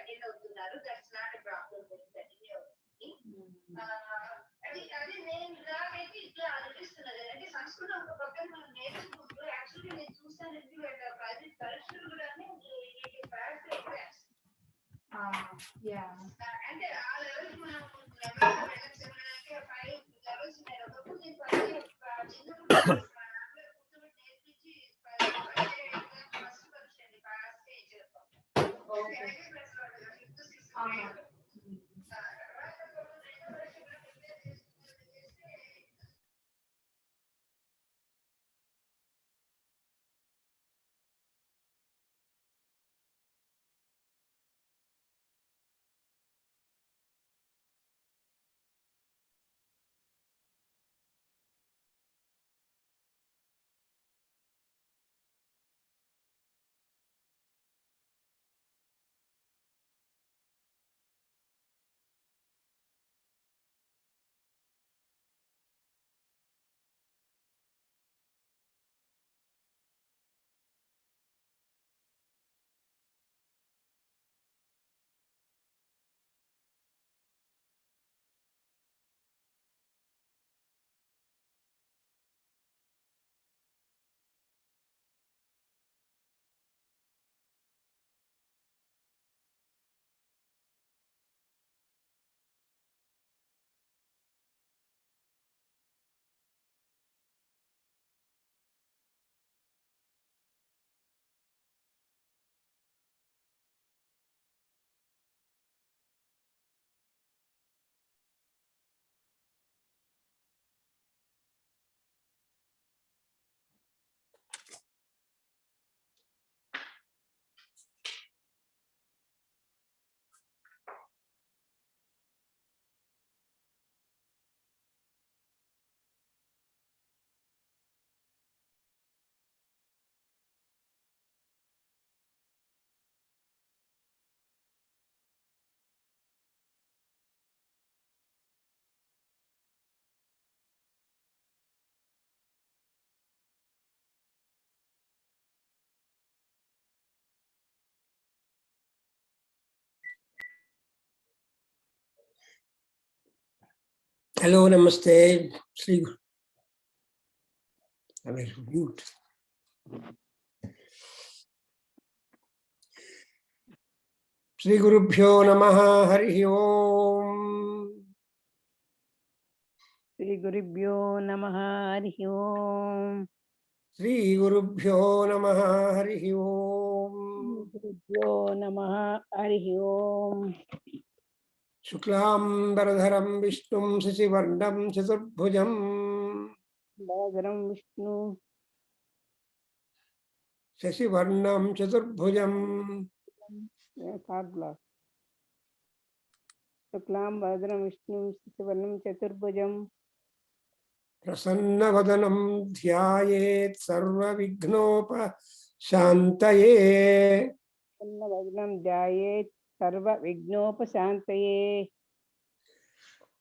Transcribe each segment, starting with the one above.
Continue అవుతున్నారు. That's not a problem, continue అవుతుంది. అది అది నేను నాకైతే ఇట్లా అనిపిస్తున్నది. అంటే సంస్కృతం ఒక పక్కన మనం నేర్చుకుంటూ యాక్చువల్లీ నేను చూసానంటే వీళ్ళ ప్రైవేట్ పరీక్షలు కూడా అంటే ఆ లెవెల్కి మనం వెళ్ళచ్చు. 5 లెవెల్స్ ఉన్నాయి. ఒకప్పుడు నేను చిన్నప్పుడు నేర్పించి ఫస్ట్ పరీక్ష అండి pass Hello, namaste. I will mute. Shri Gurubhyo Namaha Hari Om. Shri Gurubhyo Namaha Hari Om. Shri Gurubhyo Namaha Hari Om. Gurubhyo Namaha Hari Om. Shuklam Baradharam Vishnum Sasivarnam Chaturbhujam. Balaram Vishnu. Sasivarnam Chaturbhujam. Third block. Shuklam Balaram Vishnu Sasivarnam Chaturbhujam. Prasanna Dhyayet Sarva Vignopa Shantaye. Prasanna Vadanam Dhyayet Sarva Vignopa Shantaye.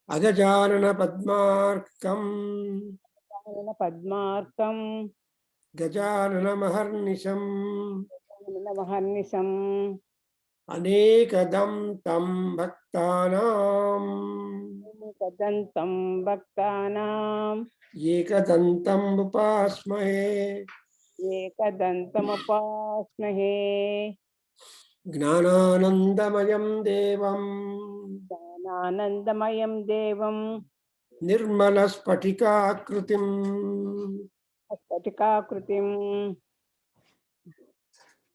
Ajajarana Padmarkam. Padmarkam. Gajarana Maharnisham. Maharnisham. Anekadam tam bhaktanam. Ekadantam bhaktanam. Ekadantam upasmahe. Ekadantam upasmahe. Gnananandamayam devam. Gnananandamayam devam. Nirmala spatikakrutim. Spatikakrutim.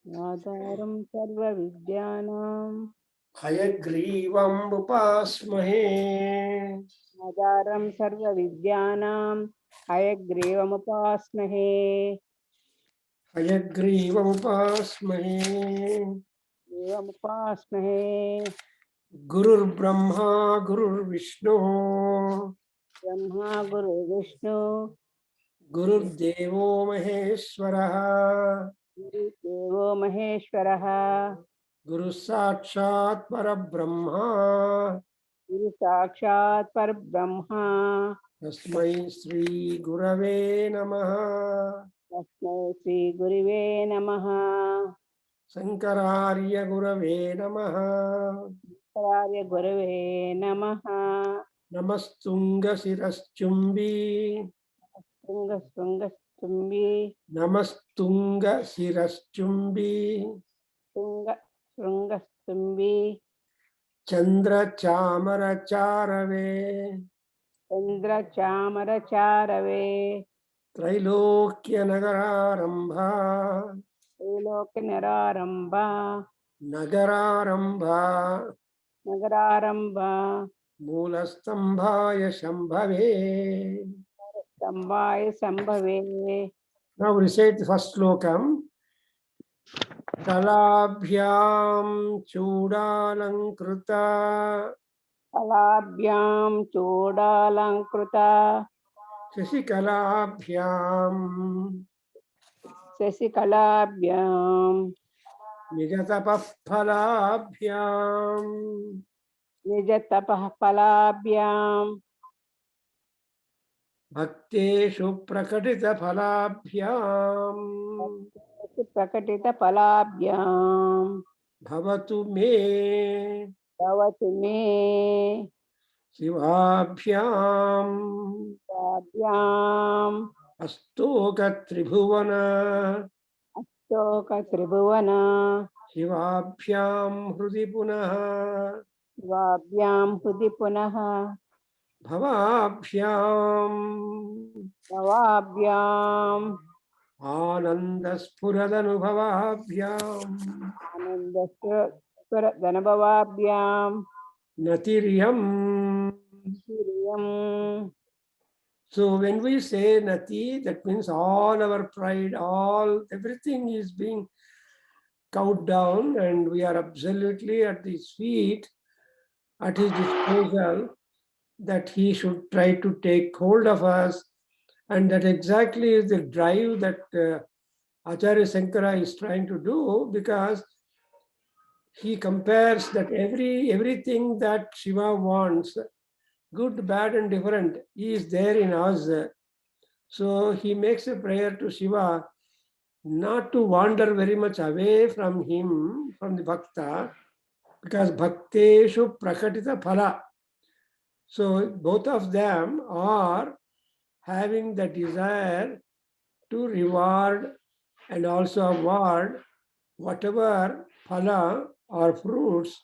Adharam sarva vidyanam. Hayagrivam upasmahe. Adharam sarva vidyanam. Hayagrivam upasmahe. Hayagrivam upasmahe. Grivam upasmahe. Gurur Brahma, Gurur Vishnu. Brahma Guru Vishnu. Gurur Devo Maheshwaraha. Guru Devo Maheshwaraha. Guru Sakshat Parabrahma. Guru Sakshat Parabrahma. Tasmai Sri Gurave Namaha. Tasmai Sri Gurave Namaha. शंकरार्य गुरवे नमः। शंकरार्य गुरवे नमः। नमस्तुंग शिरश्चुंबी शृंग शृंग शुंभी नमस्तुंग शिरश्चुंबी शृंग शृंग शुंभी चंद्र चामर चारवे चंद्र चामर चारवे त्रैलोक्य नगरारंभा Trilok निरारंभा नगरारंभा नगरारंभा मूलस्तंभाय शंभवे. स्तंभाय संभवे. Now recite the first slokam. कलाभ्यां चूडालंकृता कलाभ्यां चूडालंकृता शशिकलाभ्यां शशिकलाभ्यां निजतपःफलाभ्यां निजतपः फलाभ्यां भक्तेषु प्रकटितफलाभ्यां प्रकटितफलाभ्यां भवतु मे भवतु मे शिवाभ्यां शिवाभ्याम् अस्तोकत्रिभुवन अष्टोकत्रिभुवन शिवाभ्यां हृदि पुनः शिवाभ्यां हृदि पुनः भवाभ्यां भवाभ्याम् आनन्दस्फुरदनुभवाभ्यां आनन्दस्वरधनभवाभ्यां नतिर्यम्. तिर्यम्. So when we say nati, that means all our pride, everything is being cowed down, and we are absolutely at his feet, at his disposal, that he should try to take hold of us. And that exactly is the drive that Acharya Shankara is trying to do, because he compares that everything that Shiva wants, good, bad, and different, is there in us. So he makes a prayer to Shiva not to wander very much away from him, from the bhakta, because bhakteshu prakatita phala. So both of them are having the desire to reward and also award whatever phala or fruits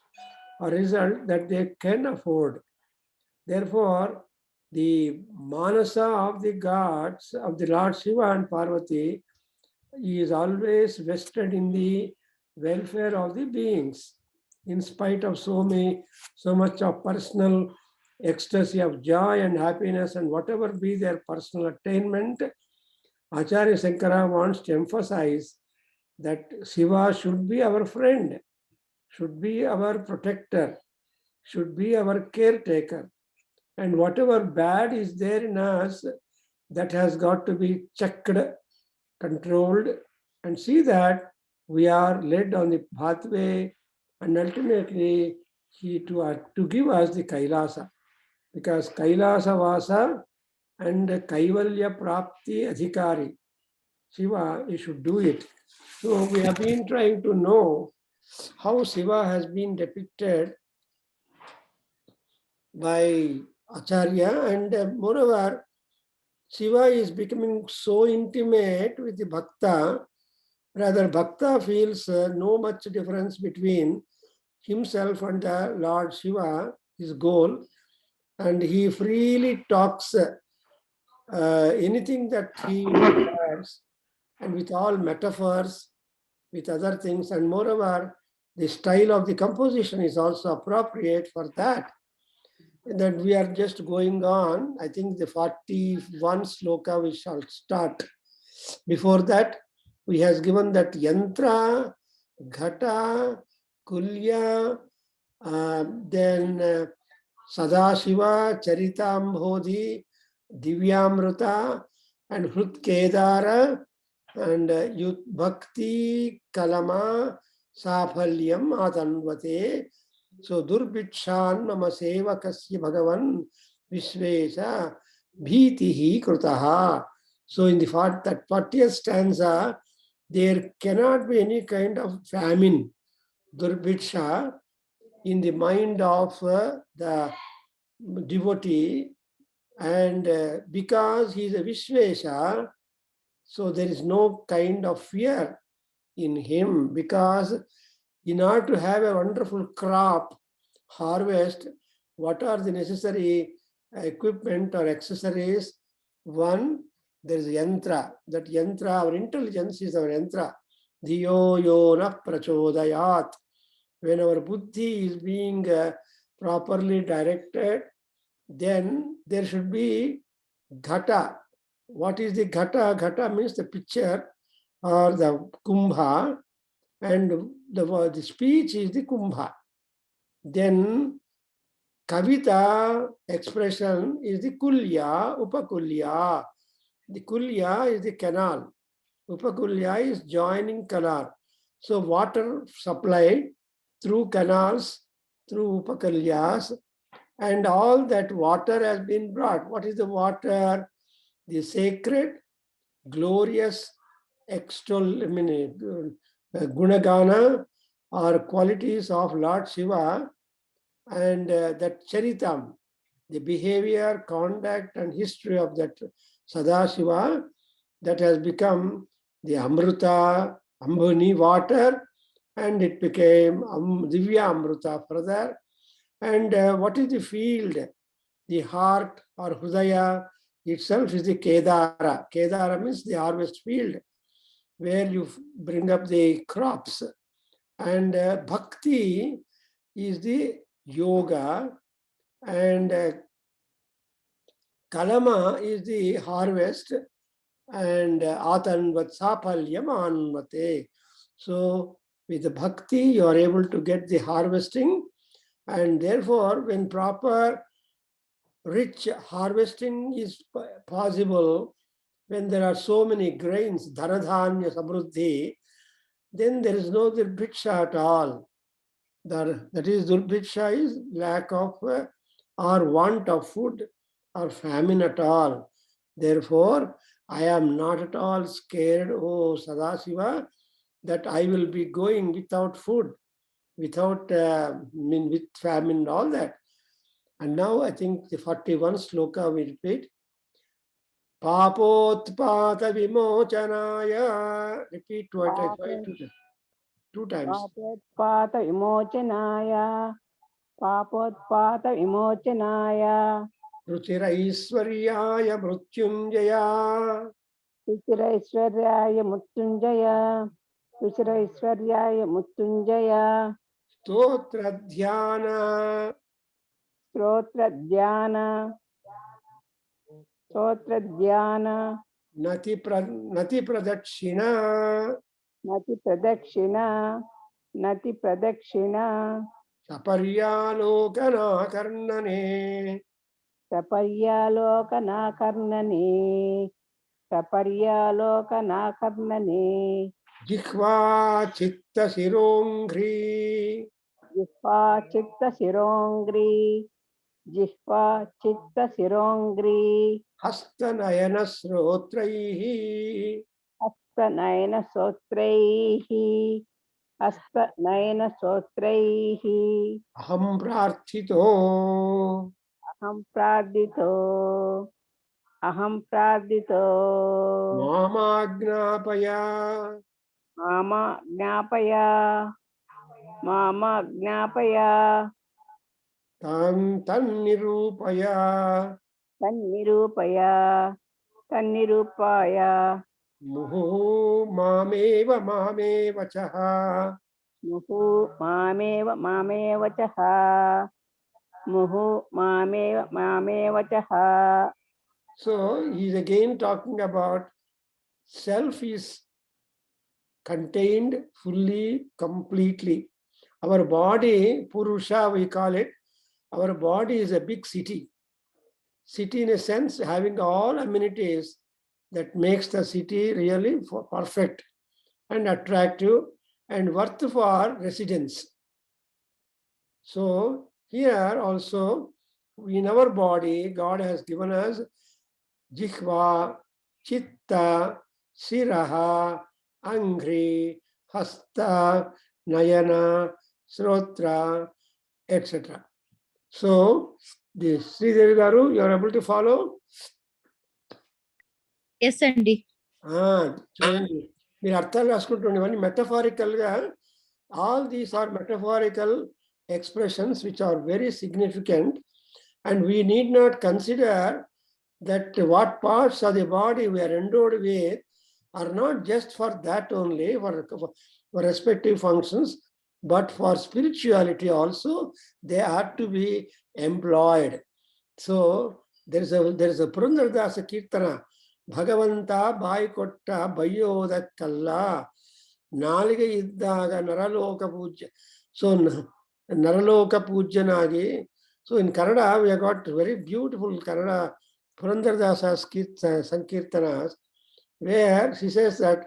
or result that they can afford. Therefore, the manasa of the gods, of the Lord Shiva and Parvati, is always vested in the welfare of the beings, in spite of so much of personal ecstasy of joy and happiness and whatever be their personal attainment. Acharya Shankara wants to emphasize that Shiva should be our friend, should be our protector, should be our caretaker. And whatever bad is there in us, that has got to be checked, controlled, and see that we are led on the pathway, and ultimately to give us the Kailasa. Because Kailasa Vasa and Kaivalya Prapti Adhikari, Shiva, he should do it. So we have been trying to know how Shiva has been depicted by Acharya, and moreover, Shiva is becoming so intimate with the Bhakta, rather Bhakta feels no much difference between himself and the Lord Shiva, his goal, and he freely talks anything that he desires, and with all metaphors, with other things, and moreover, the style of the composition is also appropriate for that. That we are just going on. I think the 41 sloka we shall start. Before that, we has given that yantra, ghata, kulya, then Sadashiva, Charitambodhi, Divyamruta, and Hrut Kedara, and Yut Bhakti, Kalama, Safalyam, Atanvate. So Durbitshan Mama Sevakasya Bhagavan Vishvesha Bhitihi Krutaha. So in the 40th stanza, there cannot be any kind of famine, durbhiksha, in the mind of the devotee, and because he is a Vishvesha, so there is no kind of fear in him, because in order to have a wonderful crop, harvest, what are the necessary equipment or accessories? One, there is yantra. That yantra, our intelligence is our yantra. Dhiyo yona prachodayat. When our buddhi is being properly directed, then there should be ghata. What is the ghata? Ghata means the picture or the kumbha, and the speech is the kumbha. Then kavita expression is the kulya, upakulya. The kulya is the canal. Upakulya is joining canal. So water supply through canals, through upakulyas, and all that water has been brought. What is the water? The sacred, glorious, gunagana or qualities of Lord Shiva, and that charitam, the behavior, conduct, and history of that Sadashiva, that has become the Amruta, Ambani water, and it became Divya Amruta further. And what is the field? The heart or Hridaya itself is the Kedara. Kedara means the harvest field, where you bring up the crops. And Bhakti is the yoga, and Kalama is the harvest, and Atanvat Sapalyam Anvate. So with the Bhakti, you are able to get the harvesting, and therefore when proper rich harvesting is possible, when there are so many grains, dhanadhanya samruddhi, then there is no durbhiksha at all. That is, durbhiksha is lack of or want of food or famine at all. Therefore, I am not at all scared, oh Sadashiva, that I will be going without food, without with famine and all that. And now I think the 41 sloka we repeat. Papotpata vimochanaya. Repeat twice, two times. పాపోత్పాత విమోచనాయ పాపోత్పాత విమోచనాయ Ruchiraishwaryaya mrutyunjaya. రుచిరైశ్వర్యాయ Mrutyunjaya రుచిరైశ్వర్యాయ Mrutyunjaya Stotradhyana. స్తోత్రధ్యాన స్తోత్రధ్యాన Nati pradakshina. నతి ప్రదక్షిణ నతి ప్రదక్షిణ Saparyalokana karnane. సపర్యాలోకనాకర్ణనే సపర్యాలోకనాకర్ణనే Jihva chitta sirongri. జిహ్వా చిత్త శిరోంగ్రి జిహ్వా చిత్త శిరోంగ్రి Hastanayana srotraihi. హస్తనయన స్తోత్రైః హస్తనయన స్తోత్రైః Aham prarthito. అహం ప్రార్థితో అహం ప్రార్థితో Mama gnapaya. మామ జ్ఞాపయ మామ జ్ఞాపయ Tan nirupaya. తన్నిరూపయ తన్నిరూపాయ Muhu mameva chaha. ముహు మామేవ మామేవ చః ముహు మామేవ మామేవ చః So he's again talking about self is contained fully, completely. Our body, Purusha we call it, our body is a big city. City in a sense having all amenities that makes the city really perfect and attractive and worth for residence. So here also in our body, God has given us Jihva, Chitta, Siraha, Angri, Hasta, Nayana, Srotra, etc. So, this Sridevi Garu, you are able to follow? Yes, Andy. చూడండి మీరు అర్థాలు రాసుకుంటుండే ఇవన్నీ మెటఫారికల్గా all these are metaphorical expressions which are very significant, and we need not consider that what parts of the body we are endowed with are not just for that only, for respective functions, but for spirituality also, they are to be employed. So there is a Purandaradasa Kirtana, ಭಗವಂತ ಬಾಯಿ ಕೊಟ್ಟ ಬಯ್ಯೋದಕ್ಕಲ್ಲ ನಾಲಿಗೆ ಇದ್ದಾಗ ನರಲೋಕ ಪೂಜ್ಯ. So ನರಲೋಕ ಪೂಜ್ಯನಾಗಿ. So in Kannada we have got very beautiful Kannada Purandaradasa Sankirtanas, where she says that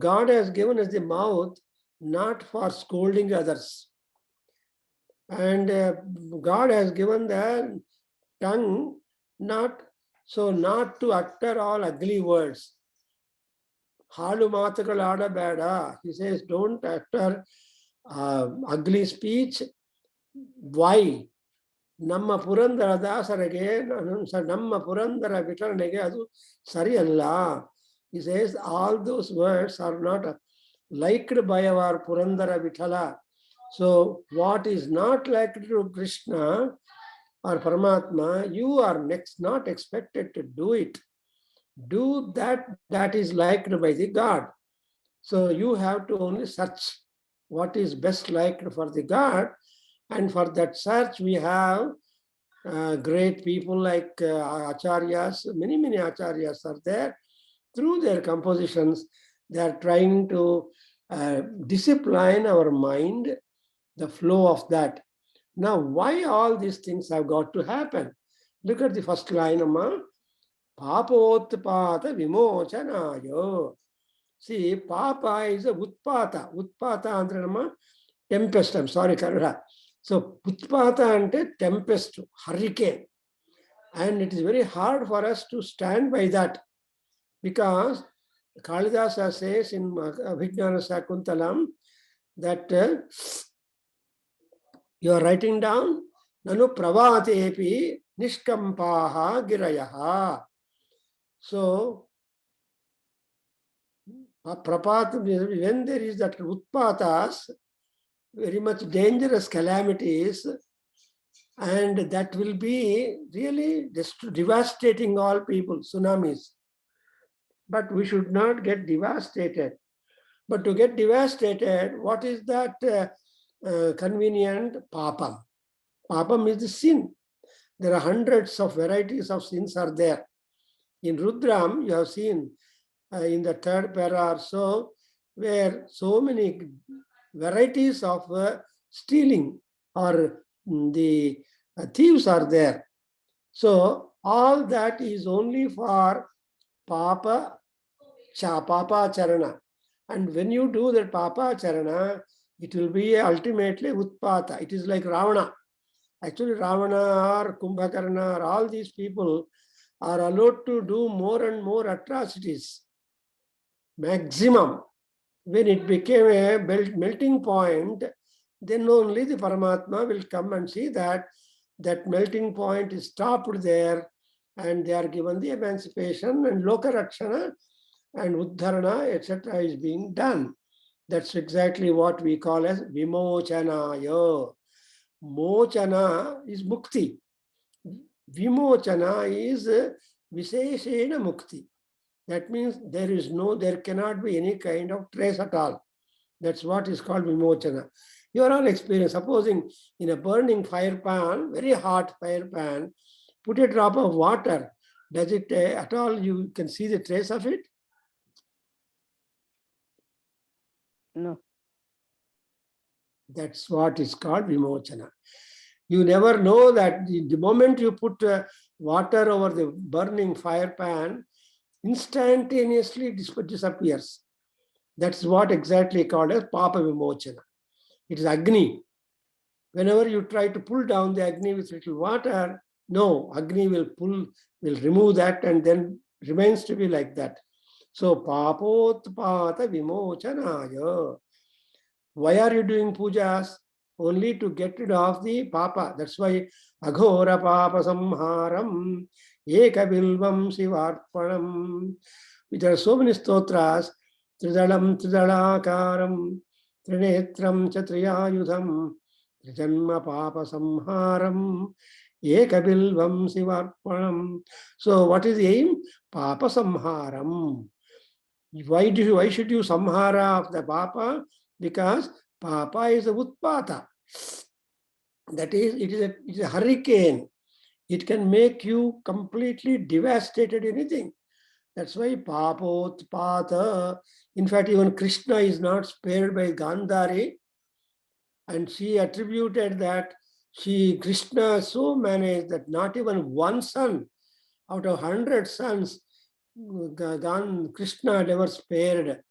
God has given us the mouth not for scolding others, and God has given the tongue not to utter all ugly words. Halu matagalu adabeda. He says, don't utter ugly speech. Why? Namma Purandaradasarage, Namma Purandara Vittalanege adu sariyalla. He says all those words are not liked by our Purandara Vittala. So what is not liked to Krishna or Paramatma, you are not expected to do it. Do that is liked by the God. So you have to only search what is best liked for the God, and for that search we have great people like acharyas. Many acharyas are there. Through their compositions, they are trying to discipline our mind, the flow of that. Now, why all these things have got to happen? Look at the first line, Amma. Papotpata vimochanayo. See, Papa is a Utpata. Utpata andre Amma, tempest. I'm sorry, Kannada. So, Utpata ante tempest, hurricane. And it is very hard for us to stand by that, because Kalidasa says in Abhijnana Sakuntalam that you are writing down, Nanu pravatepi nishkampaha girayaha. So, when there is that utpatas, very much dangerous calamities, and that will be really devastating all people, tsunamis. But we should not get devastated. But to get devastated, what is that convenient? Papam. Papam is the sin. There are hundreds of varieties of sins are there. In Rudram, you have seen in the third para or so, where so many varieties of stealing or the thieves are there. So all that is only for Papa Charana. And when you do that Papa Charana, it will be ultimately Utpata. It is like Ravana. Actually, Ravana or Kumbhakarna or all these people are allowed to do more and more atrocities. Maximum. When it became a melting point, then only the Paramatma will come and see that melting point is stopped there, and they are given the emancipation, and Lokarakshana and Uddharana, etc. is being done. That's exactly what we call as Vimochanayo. Mochana is Mukti. Vimochana is Visheshena Mukti. That means there cannot be any kind of trace at all. That's what is called Vimochana. You are all experienced. Supposing in a burning fire pan, very hot fire pan, put a drop of water. Does it at all, you can see the trace of it? No. That's what is called Vimochana. You never know that the moment you put water over the burning fire pan, instantaneously disappears. That's what exactly called as Papa Vimochana. It is Agni. Whenever you try to pull down the Agni with little water, no, Agni will remove that and then remains to be like that. So papotpata vimochanaya. Why are you doing pujas? Only to get rid of the papa. That's why aghora papa samharam ekabilvam sivarpanam. There are so many stotras. Tridalam tridalakaram trinetram chatriyayudham trijanma papa samharam ekabilvam sivarpanam. So what is the aim? Papa samharam. Why should you samhara of the papa? Because papa is a utpata. That is, it is a hurricane. It can make you completely devastated anything. That's why papotpata. In fact, even Krishna is not spared by Gandhari. And she attributed that Krishna so managed that not even one son out of 100 sons, Krishna never spared.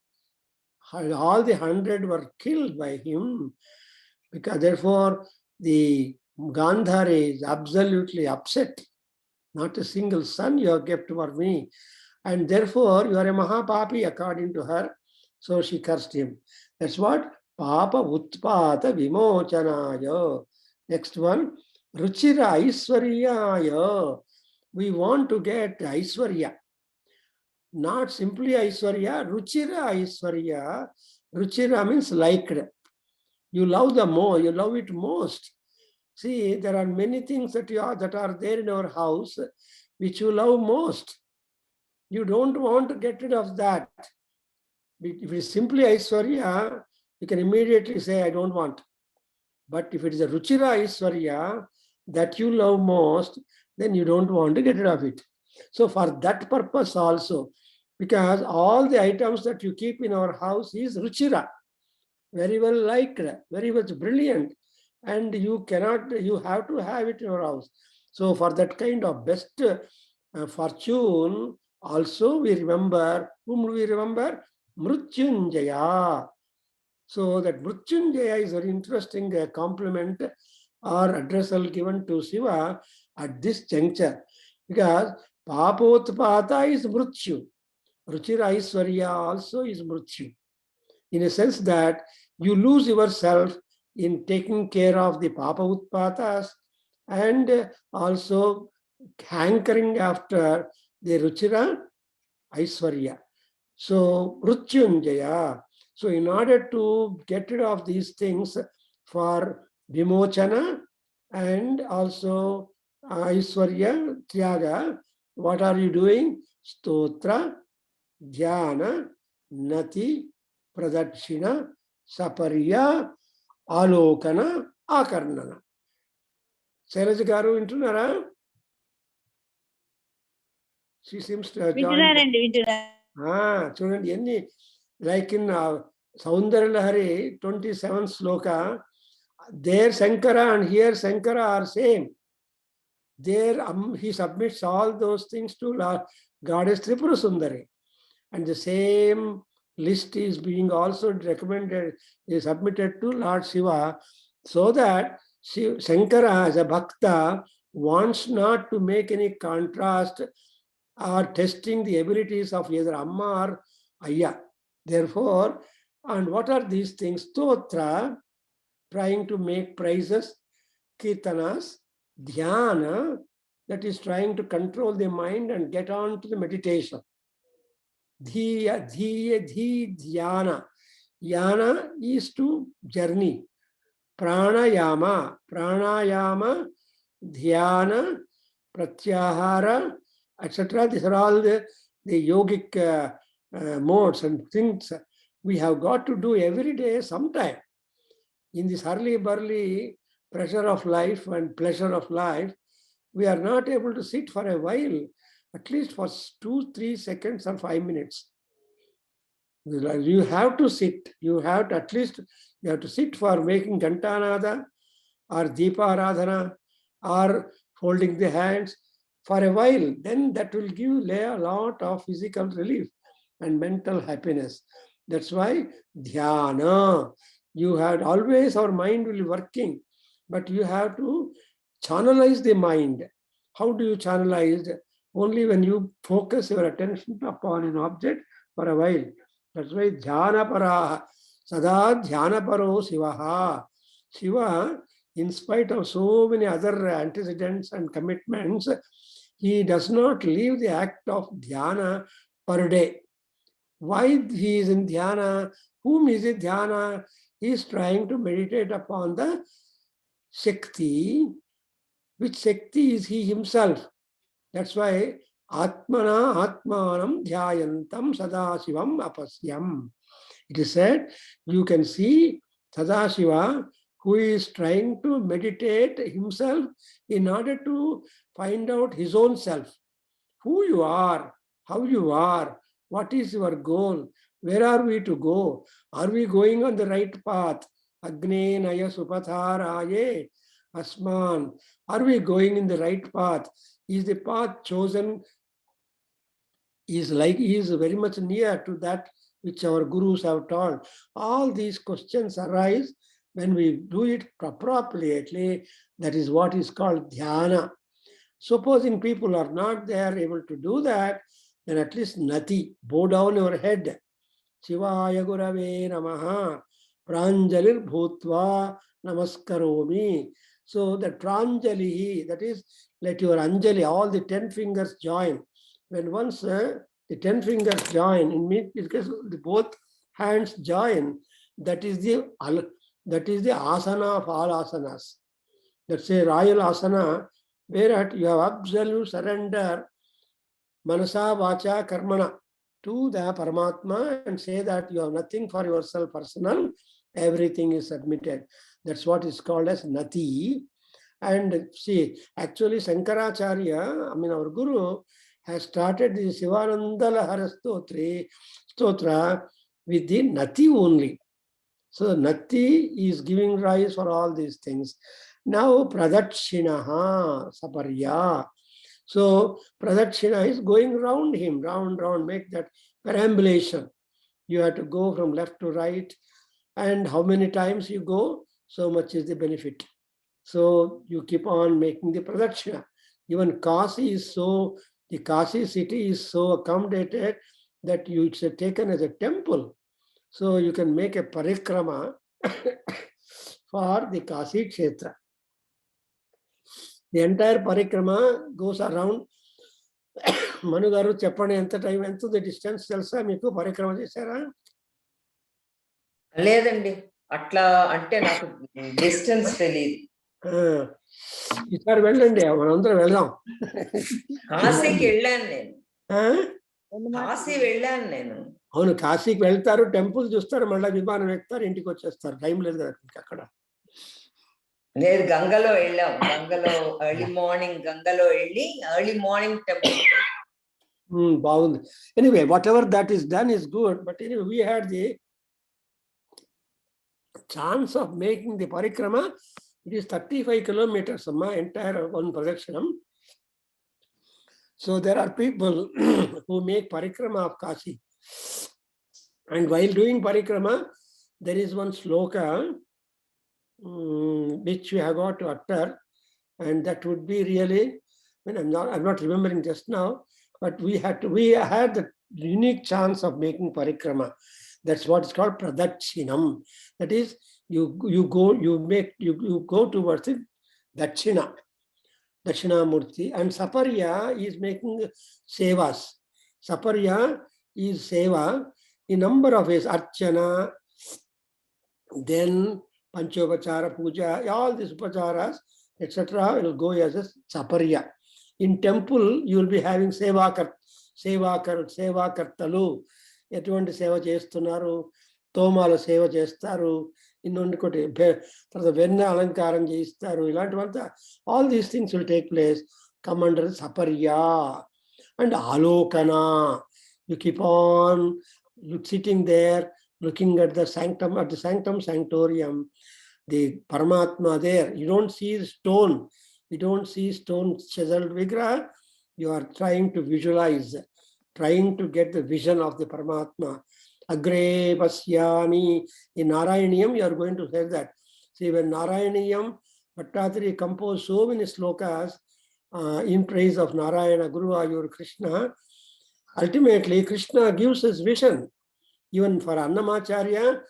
All the 100 were killed by him. Because therefore, the Gandhari is absolutely upset. Not a single son you have kept for me. And therefore, you are a Mahapapi according to her. So she cursed him. That's what? Papa Utpata Vimochanaya. Next one. Ruchira Aiswaryaya. We want to get Aiswarya. Not simply Aiswarya. Ruchira Aiswarya. Ruchira means liked. You love the more, you love it most. See, there are many things that are there in our house which you love most. You don't want to get rid of that. If it is simply Aiswarya, you can immediately say, I don't want. But if it is a Ruchira Aiswarya that you love most, then you don't want to get rid of it. So for that purpose also, because all the items that you keep in our house is Ruchira. Very well liked, very much brilliant, and you have to have it in your house. So for that kind of best fortune, also we remember, whom do we remember? Mrutyunjaya. So that Mrutyunjaya is very interesting compliment or addressal given to Shiva at this juncture, because Papotpata is Mrutyu. Ruchira Aiswarya also is Mrutyu. In a sense that you lose yourself in taking care of the Papa Utpatas and also hankering after the Ruchira Aiswarya. So, Mrutyunjaya. So, in order to get rid of these things for Vimochana and also Aiswarya, Tyaga, what are you doing? Stotra, Dhyana, Nati, Pradakshina, Saparya, Alokana, Akarnana. Shailaja garu vintunara? She seems to have joined. Chudandi enni, like in Saundara Lahari, 27th sloka, there Shankara and here Shankara are same. There he submits all those things to Goddess Tripura Sundari. And the same list is being also recommended, is submitted to Lord Shiva, so that Shankara as a Bhakta wants not to make any contrast or testing the abilities of either Amma or Ayya. Therefore, and what are these things? Stotra, trying to make praises, Kirtanas, Dhyana, that is trying to control the mind and get on to the meditation. Dhyana. Yana is to journey. Pranayama, dhyana, pratyahara, etc. These are all the yogic modes and things we have got to do every day sometime. In this hurly-burly pressure of life and pleasure of life, we are not able to sit for a while, at least for 2-3 seconds or 5 minutes. You have to sit. You have to at least, you have to sit for making Gantanada or Deepa Aradhana or holding the hands for a while. Then that will give a lot of physical relief and mental happiness. That's why dhyana. You have always, our mind will be working, but you have to channelize the mind. How do you channelize? Only when you focus your attention upon an object, for a while. That's why Dhyanaparaha, Sada Dhyanaparo Sivaha. Shiva, in spite of so many other antecedents and commitments, he does not leave the act of dhyana per day. Why he is in dhyana? Whom is in dhyana? He is trying to meditate upon the Shakti. Which Shakti is he himself? That's why Atmana Atmanam Dhyayantam Sadashivam Apasyam. It is said, you can see Sadashiva who is trying to meditate himself in order to find out his own self. Who you are, how you are, what is your goal, where are we to go? Are we going on the right path? Agne Naya Supatharaye Asman. Are we going in the right path? Is the path chosen is very much near to that which our gurus have taught? All these questions arise when we do it appropriately. That is what is called dhyana. Supposing people are not there able to do that, then at least nati, bow down your head. Shivaya Gurave Namaha Pranjalir Bhutva Namaskaromi. So the Pranjali, that is, let your Anjali, all the 10 fingers join. When once the 10 fingers join, because both hands join, that is the asana of all asanas. That's a royal asana, where you have absolute surrender, manasa, vacha, karmana, to the Paramatma, and say that you have nothing for yourself personal, everything is submitted. That's what is called as nati. And see, actually Shankaracharya, our Guru, has started the Sivananda Lahara Stotra with the nati only. So nati is giving rise for all these things. Now Pradakshinaha Saparya. So Pradakshina is going round him, round, make that perambulation. You have to go from left to right, and how many times you go, so much is the benefit. So you keep on making the Pradakshina. Even Kasi is so, the Kasi city is so accommodated that it's taken as a temple. So you can make a parikrama for the Kasi Kshetra. The entire parikrama goes around. Manu garu cheppandi enta time ento the distance telsa meeku parikrama chesara? లేదండి అట్లా అంటే నాకు distance తెలియదు. ఈసారి వెళ్ళండి, మనందరం వెళ్దాం. కాశీకి వెళ్ళాను నేను. కాశీ వెళ్ళాను నేను. అవును, కాశీకి వెళ్తారు, టెంపుల్ చూస్తారు, మళ్ళీ విమానం ఎక్కుతారు, ఇంటికి వచ్చేస్తారు. టైం లేదు కదా అక్కడ. లేదు, గంగలో వెళ్ళాం. గంగలో ఎర్లీ మార్నింగ్ టెంపుల్. బాగుంది. Anyway, what ever that is done is good. But anyway, we had the chance of making the parikrama. It is 35 kilometers, entire one pradakshina. So there are people who make parikrama of Kashi. And while doing parikrama, there is one sloka which we have got to utter, and that would be really, I'm not remembering just now, but we had the unique chance of making parikrama. That's what is called Pradakshinam. That is, you go towards it, Dakshina Murti, and Saparya is making sevas. Saparya is seva in number of ways. Archana, then Panchopachara Puja, all these upacharas, etc. will go as a Saparya. In temple, you will be having sevakartalu. ఎటువంటి సేవ చేస్తున్నారు, తోమాల సేవ చేస్తారు, ఇంకొకటి తర్వాత వెన్న అలంకారం చేయిస్తారు, ఇలాంటివంతా all these things will take place, come under సపర్యా. అండ్ ఆలోకన, you keep on sitting there, looking at the sanctum sanctorium, the Paramatma there. You don't see stone, chiseled vigraha. You are trying to visualize, trying to get the vision of the Paramatma. Agre pasyami. In Narayaniyam, you are going to say that. See, when Narayaniyam, Bhattatri composed so many slokas in praise of Narayana, Guru Ayur, Krishna, ultimately Krishna gives his vision. Even for Annamacharya,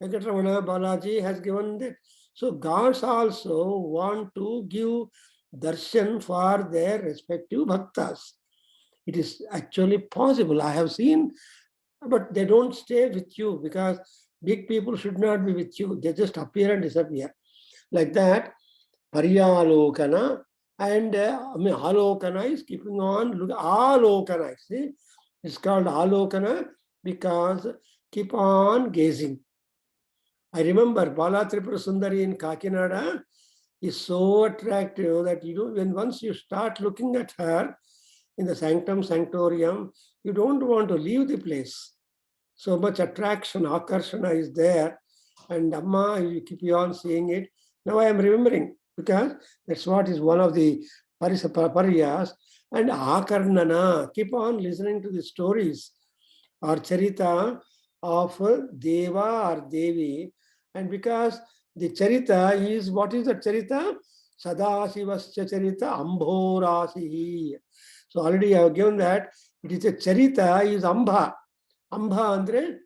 Venkatramana Balaji has given that. So gods also want to give darshan for their respective bhaktas. It is actually possible. I have seen, but they don't stay with you because big people should not be with you. They just appear and disappear. Like that, Paryalokana and Alokana is keeping on. Look, Alokana, see, it's called Alokana because keep on gazing. I remember Bala Tripura Sundari in Kakinada is so attractive that when once you start looking at her in the sanctum sanctorium, you don't want to leave the place. So much attraction, akarshana is there, and Amma, you keep on seeing it. Now I am remembering because that's what is one of the pariyas. And akarnana, keep on listening to the stories or charita of Deva or Devi. And because the charita is, what is the charita? Sadashivasya charita ambhorasihi. So already I have given that. It is a charita is Ambha. Ambha andre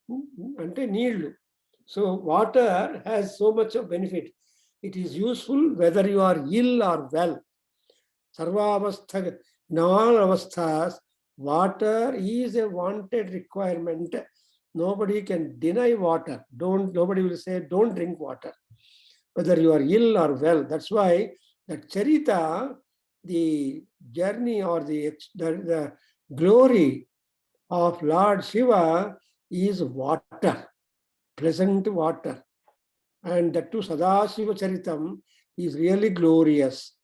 ante needlu. So water has so much of benefit. It is useful whether you are ill or well. Sarvavastha, in all avasthas, water is a wanted requirement. Nobody can deny water. Nobody will say don't drink water, whether you are ill or well. That's why that charita, the journey or the glory of Lord Shiva is water, pleasant water. And that too Sadashiva Charitam is really glorious.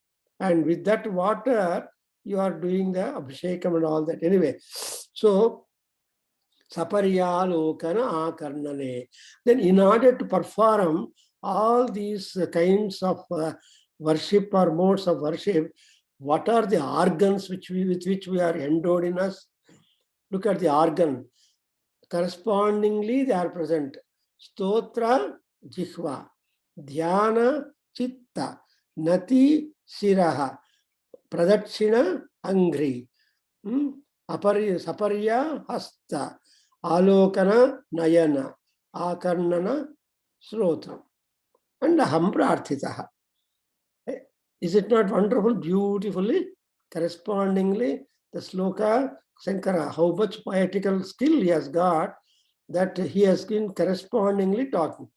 And with that water, you are doing the Abhishekam and all that. Anyway, so Saparyalokana Akarnane. Then in order to perform all these kinds of worship or modes of worship, what are the organs with which we are endowed in us? Look at the organ. Correspondingly, they are present. Stotra, Jihva. Dhyana, Chitta. Nati, Siraha. Pradakshina, Angri. Saparya, Hasta. Alokana, Nayana. Akarnana, Srotra. And Aham Prarthitaha. Is it not wonderful? Beautifully, correspondingly, the sloka, Sankara, how much poetical skill he has got, that he has been correspondingly talking.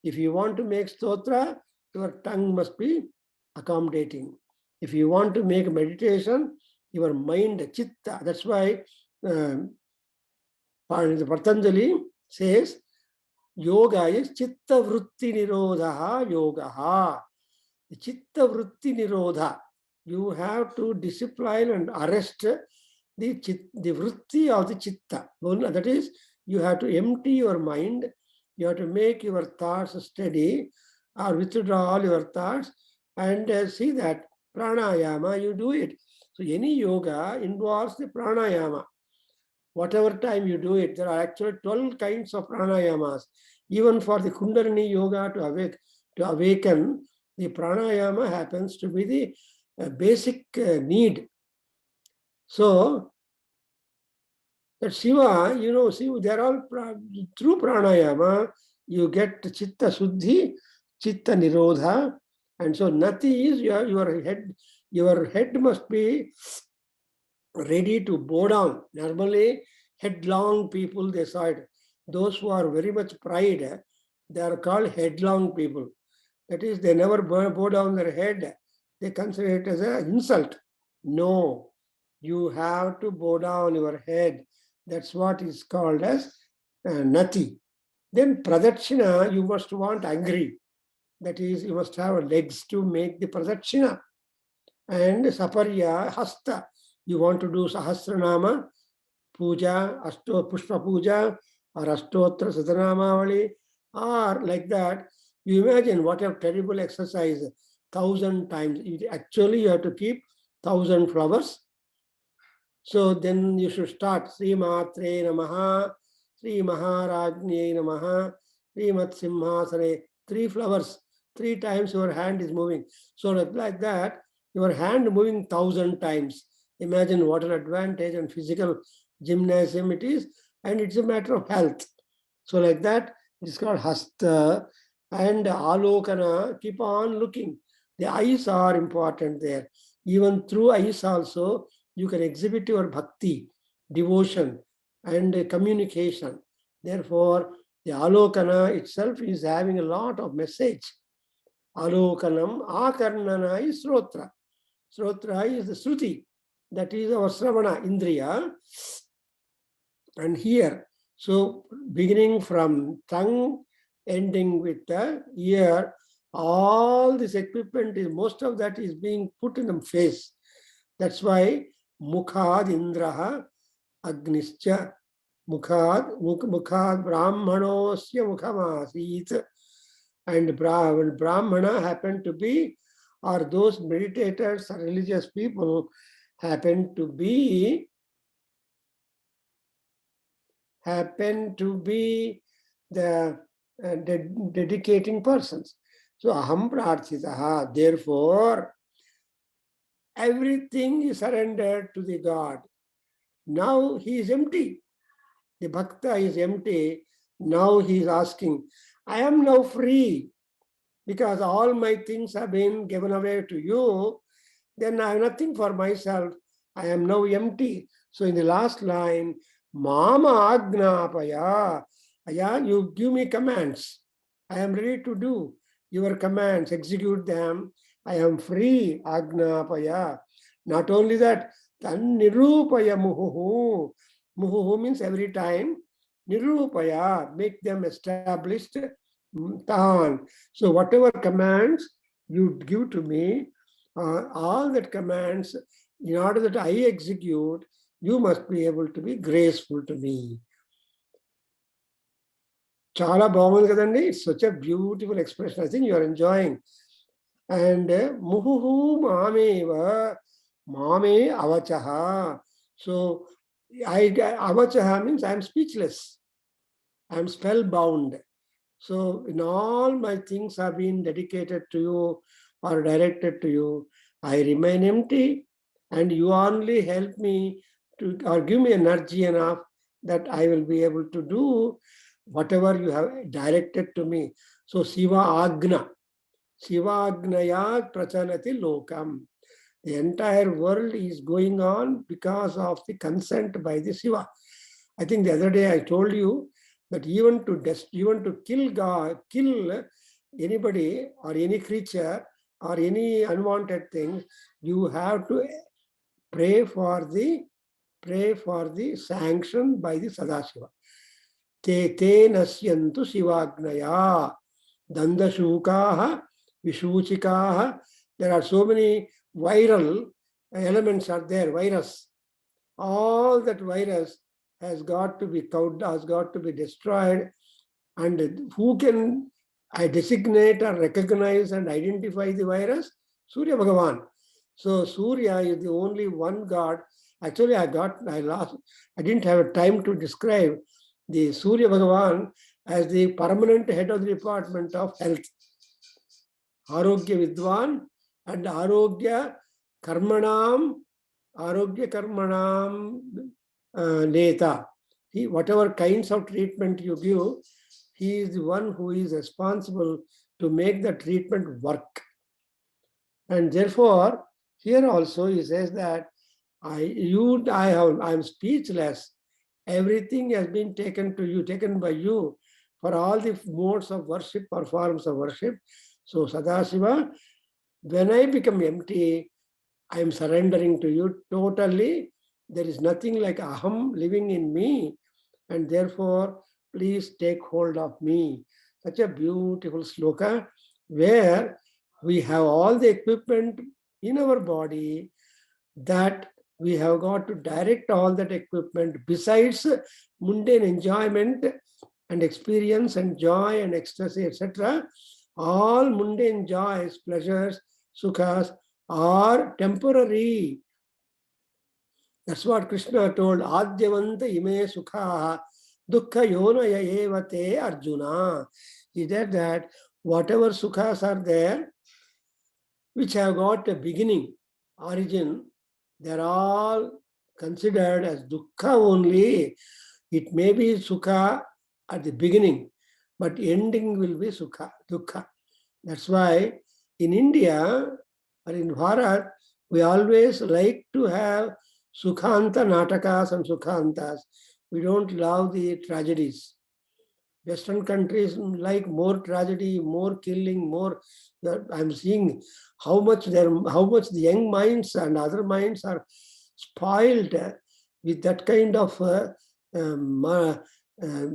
If you want to make stotra, your tongue must be accommodating. If you want to make meditation, your mind, chitta. That's why Patanjali says, yoga is chitta vritti nirodha yoga. Chitta vritti nirodha. You have to discipline and arrest the vritti of the chitta. That is, you have to empty your mind. You have to make your thoughts steady or withdraw all your thoughts and see that pranayama, you do it. So any yoga involves the pranayama. Whatever time you do it, there are actually 12 kinds of pranayamas. Even for the Kundalini yoga to awaken, the pranayama happens to be the basic need. So that Shiva, they're all through pranayama, you get chitta suddhi, chitta nirodha, and so nati is your head must be ready to bow down. Normally, headlong people, they saw it. Those who are very much pride, they are called headlong people. That is, they never bow down their head. They consider it as an insult. No, you have to bow down your head. That's what is called as nati. Then pradakshina, you must want angry. That is, you must have legs to make the pradakshina. And saparya, hasta. You want to do sahasranama, puja, pushpa puja, or ashtotra satanamavali, or like that. You imagine what a terrible exercise, 1,000 times. Actually, you have to keep 1,000 flowers. So then you should start Sri Matre Namaha, Sri Maharajne Namaha, Sri Mat Simhasane. 3 flowers, 3 times your hand is moving. So like that, your hand moving 1,000 times. Imagine what an advantage and physical gymnasium it is, and it's a matter of health. So like that, it's called hasta. And alokana, keep on looking. The eyes are important there. Even through eyes also, you can exhibit your bhakti, devotion, and communication. Therefore, the alokana itself is having a lot of message. Alokanam, akarnana is srotra. Srotra is the Shruti. That is our Sravana, Indriya. And here, so beginning from tongue, ending with the ear, all this equipment is, most of that is being put in the face. That's why Mukhad Indraha Agnischa. Mukhad Brahmanosya Mukhamasit. And Brahmana happen to be, or those meditators or religious people happen to be the dedicating persons. So aham prarthitaha. Therefore, everything is surrendered to the God. Now he is empty. The bhakta is empty. Now he is asking, I am now free because all my things have been given away to you. Then I have nothing for myself. I am now empty. So in the last line, Mama Agnapaya. Aya, you give me commands. I am ready to do your commands, execute them. I am free, Agnapaya. Not only that, Tan Nirupaya Muhuhu. Muhuhu means every time. Nirupaya, make them established. Tan. So whatever commands you give to me, all that commands, in order that I execute, you must be able to be graceful to me. Chala bagundi kadandi. It's such a beautiful expression. I think you are enjoying. And muhuhu mameva mame avachaha. So avachaha means I am speechless. I am spellbound. So in all my things have been dedicated to you or directed to you. I remain empty, and you only help me to, or give me energy enough that I will be able to do whatever you have directed to me. So Siva Agna. Siva Agnaya Prachanati Lokam. The entire world is going on because of the consent by the Siva. I think the other day I told you that even to kill God, kill anybody or any creature or any unwanted thing, you have to pray for the sanction by the Sadashiva. Te nasyantu Sivagnaya Dandashukaha Vishuchikaha. There are so many viral elements are there, virus. All that virus has got to be destroyed. And who can designate or recognize and identify the virus? Surya Bhagavan. So Surya is the only one God. Actually, I didn't have time to describe the Surya Bhagavan as the permanent head of the Department of Health. Arogya Vidwan and Arogya Karmanam Neta. Whatever kinds of treatment you give, he is the one who is responsible to make the treatment work. And therefore, here also he says that I am speechless. Everything has been taken by you for all the modes of worship or forms of worship. So Sadashiva, when I become empty, I am surrendering to you totally. There is nothing like aham living in me, and therefore please take hold of me. Such a beautiful sloka where we have all the equipment in our body that we have got to direct all that equipment besides mundane enjoyment and experience and joy and ecstasy, etc. All mundane joys, pleasures, sukhas are temporary. That's what Krishna told. Adyavanta ime sukha dukkha yonaya evate Arjuna. He said that whatever sukhas are there, which have got a beginning, origin, they're all considered as dukkha only. It may be sukha at the beginning, but ending will be sukha, dukkha. That's why in India or in Bharat, we always like to have sukhanta natakas and sukhantas. We don't love the tragedies. Western countries like more tragedy, more killing, more. I'm seeing how much the young minds and other minds are spoiled with that kind of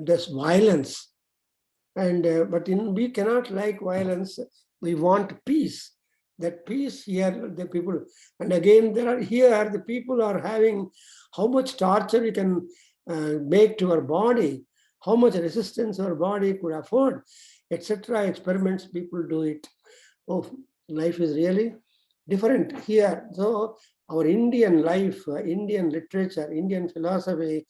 this violence. And but we cannot like violence. We want peace. That peace here, the people, and again here the people are having how much torture we can make to our body, how much resistance our body could afford, etc. Experiments people do it. Oh, life is really different here. So our Indian life, Indian literature, Indian philosophy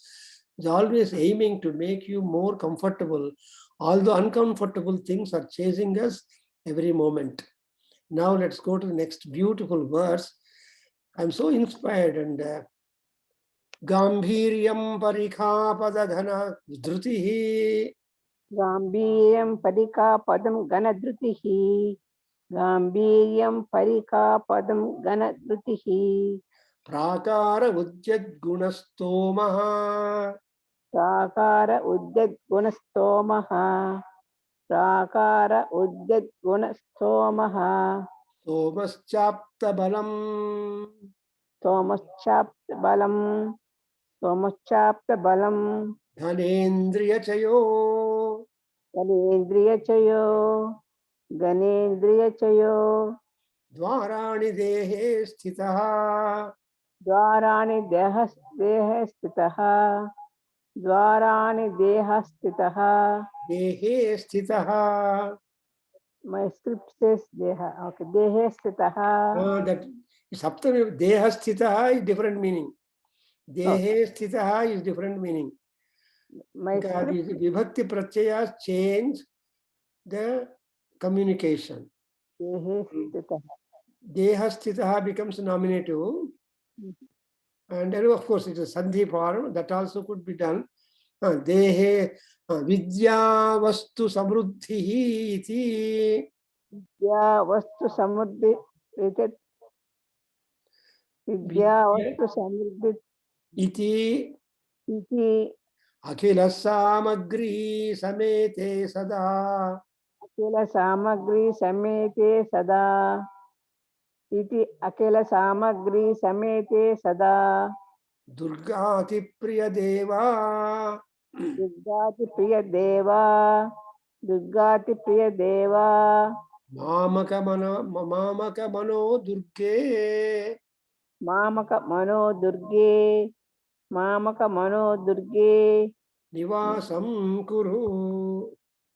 is always aiming to make you more comfortable. All the uncomfortable things are chasing us every moment. Now let's go to the next beautiful verse. I'm so inspired. And Gambhiryam parikhapadadhana dhrutihi. गाम्भीर्यं परिकापदं घनधृतिः गाम्भीर्यं परिकापदं घनधृतिः Prakara udyadgunastomaha. प्राकार उद्यद्गुणस्तोमः प्राकार उद्यद्गुणस्तोमः Somaschaptabalam. सोमश्चाप्तबलं Dhanendriyachayo. गणेन्द्रियचयो गणेन्द्रियचयो Dvarani dehe sthitaha. द्वाराणि देहे स्थितः द्वाराणि देह स्थितः Dehe sthitaha. My script says deha. Okay, dehe sthitah. That Saptami Deha Sthitaha is different meaning. Dehe Sthitaha is different meaning. My Because script these Vibhakti Pratyayas change the communication. dehe sthitah. Deha Sthitaha becomes nominative. And then of course it is Sandhi form, that also could be done. Dehe Vidya Vastu Samruddhihi iti. Vidya vastu samruddhi. Vidya vastu samruddhi. Iti Iti Akhila Samagri Samete Sada. akela samagri samete sada. Iti akela samagri samete sada. Durgati Priya Deva. Durgati priya deva. Durgati priya deva. Mamaka Mano Durge. Mamaka mano durge. Mamaka mano durge. Nivasam Kuru.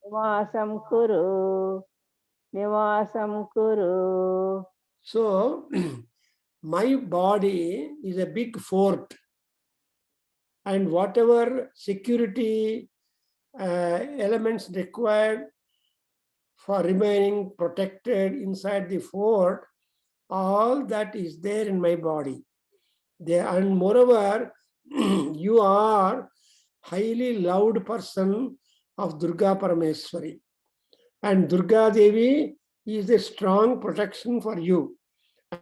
Nivasam kuru. Nivasam kuru. So, my body is a big fort, and whatever security elements required for remaining protected inside the fort, all that is there in my body. And moreover, you are highly loved person of Durga Parameswari. And Durga Devi is a strong protection for you.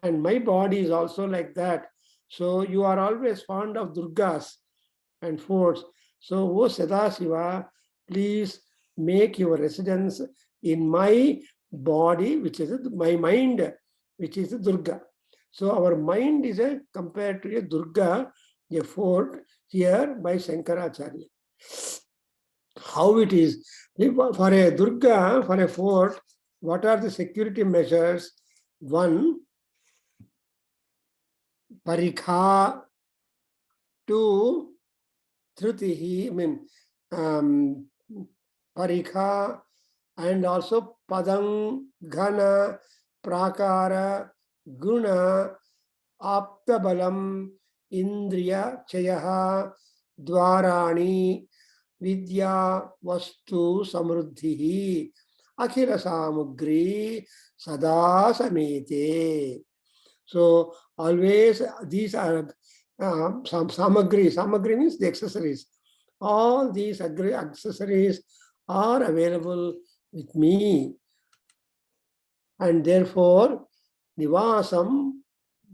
And my body is also like that. So you are always fond of Durgas and forts. So, O Sadasiva, please make your residence in my body, which is my mind, which is Durga. So our mind is compared to a Durga, a fort here by Shankaracharya. How it is? For a Durga, for a fort, what are the security measures? One, parikha. Two, Thrutihi, parikha, and also padam, ghana, prakara, guna, aptabalam, indriya, chayaha, dvarani, vidya, vastu, samruddhihi, akhila samagri, sada samete. So always these are Samagri means the accessories. All these accessories are available with me. And therefore, Nivasam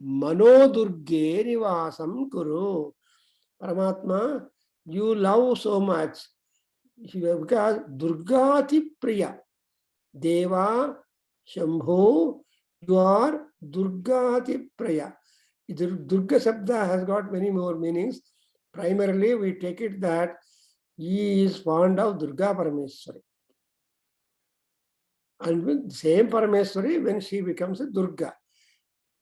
Manodurge Nivasam Kuru. Paramatma, you love so much because Durgati Priya. Deva, Shambhu, you are Durgati Priya. Durga Sabda has got many more meanings. Primarily, we take it that he is fond of Durga Parameswari. And with the same Parameswari, when she becomes a Durga.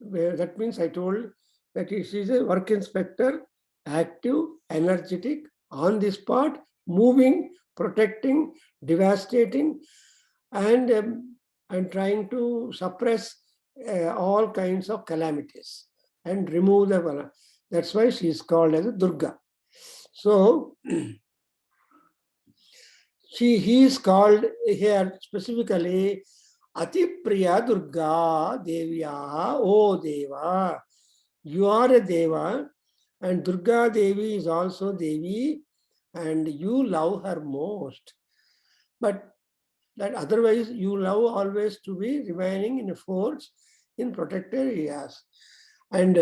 That means I told that she is a work inspector, active, energetic, on the spot, moving, protecting, devastating, and trying to suppress all kinds of calamities and remove the. That's why she is called as a Durga. So he is called here specifically Ati Priya Durga Devya, O Deva. You are a Deva, and Durga Devi is also Devi, and you love her most. But that otherwise you love always to be remaining in a force in protected areas. And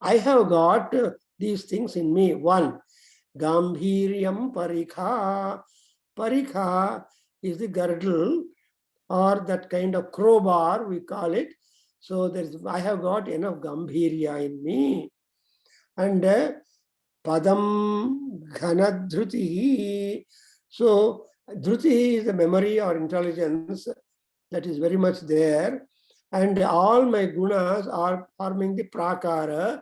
I have got these things in me. One, Gambhiryam Parikha. Parikha is the girdle or that kind of crowbar, we call it. So I have got enough Gambhirya in me. And Padam Ghanadhruti. So Dhruti is the memory or intelligence that is very much there. And all my gunas are forming the prakara,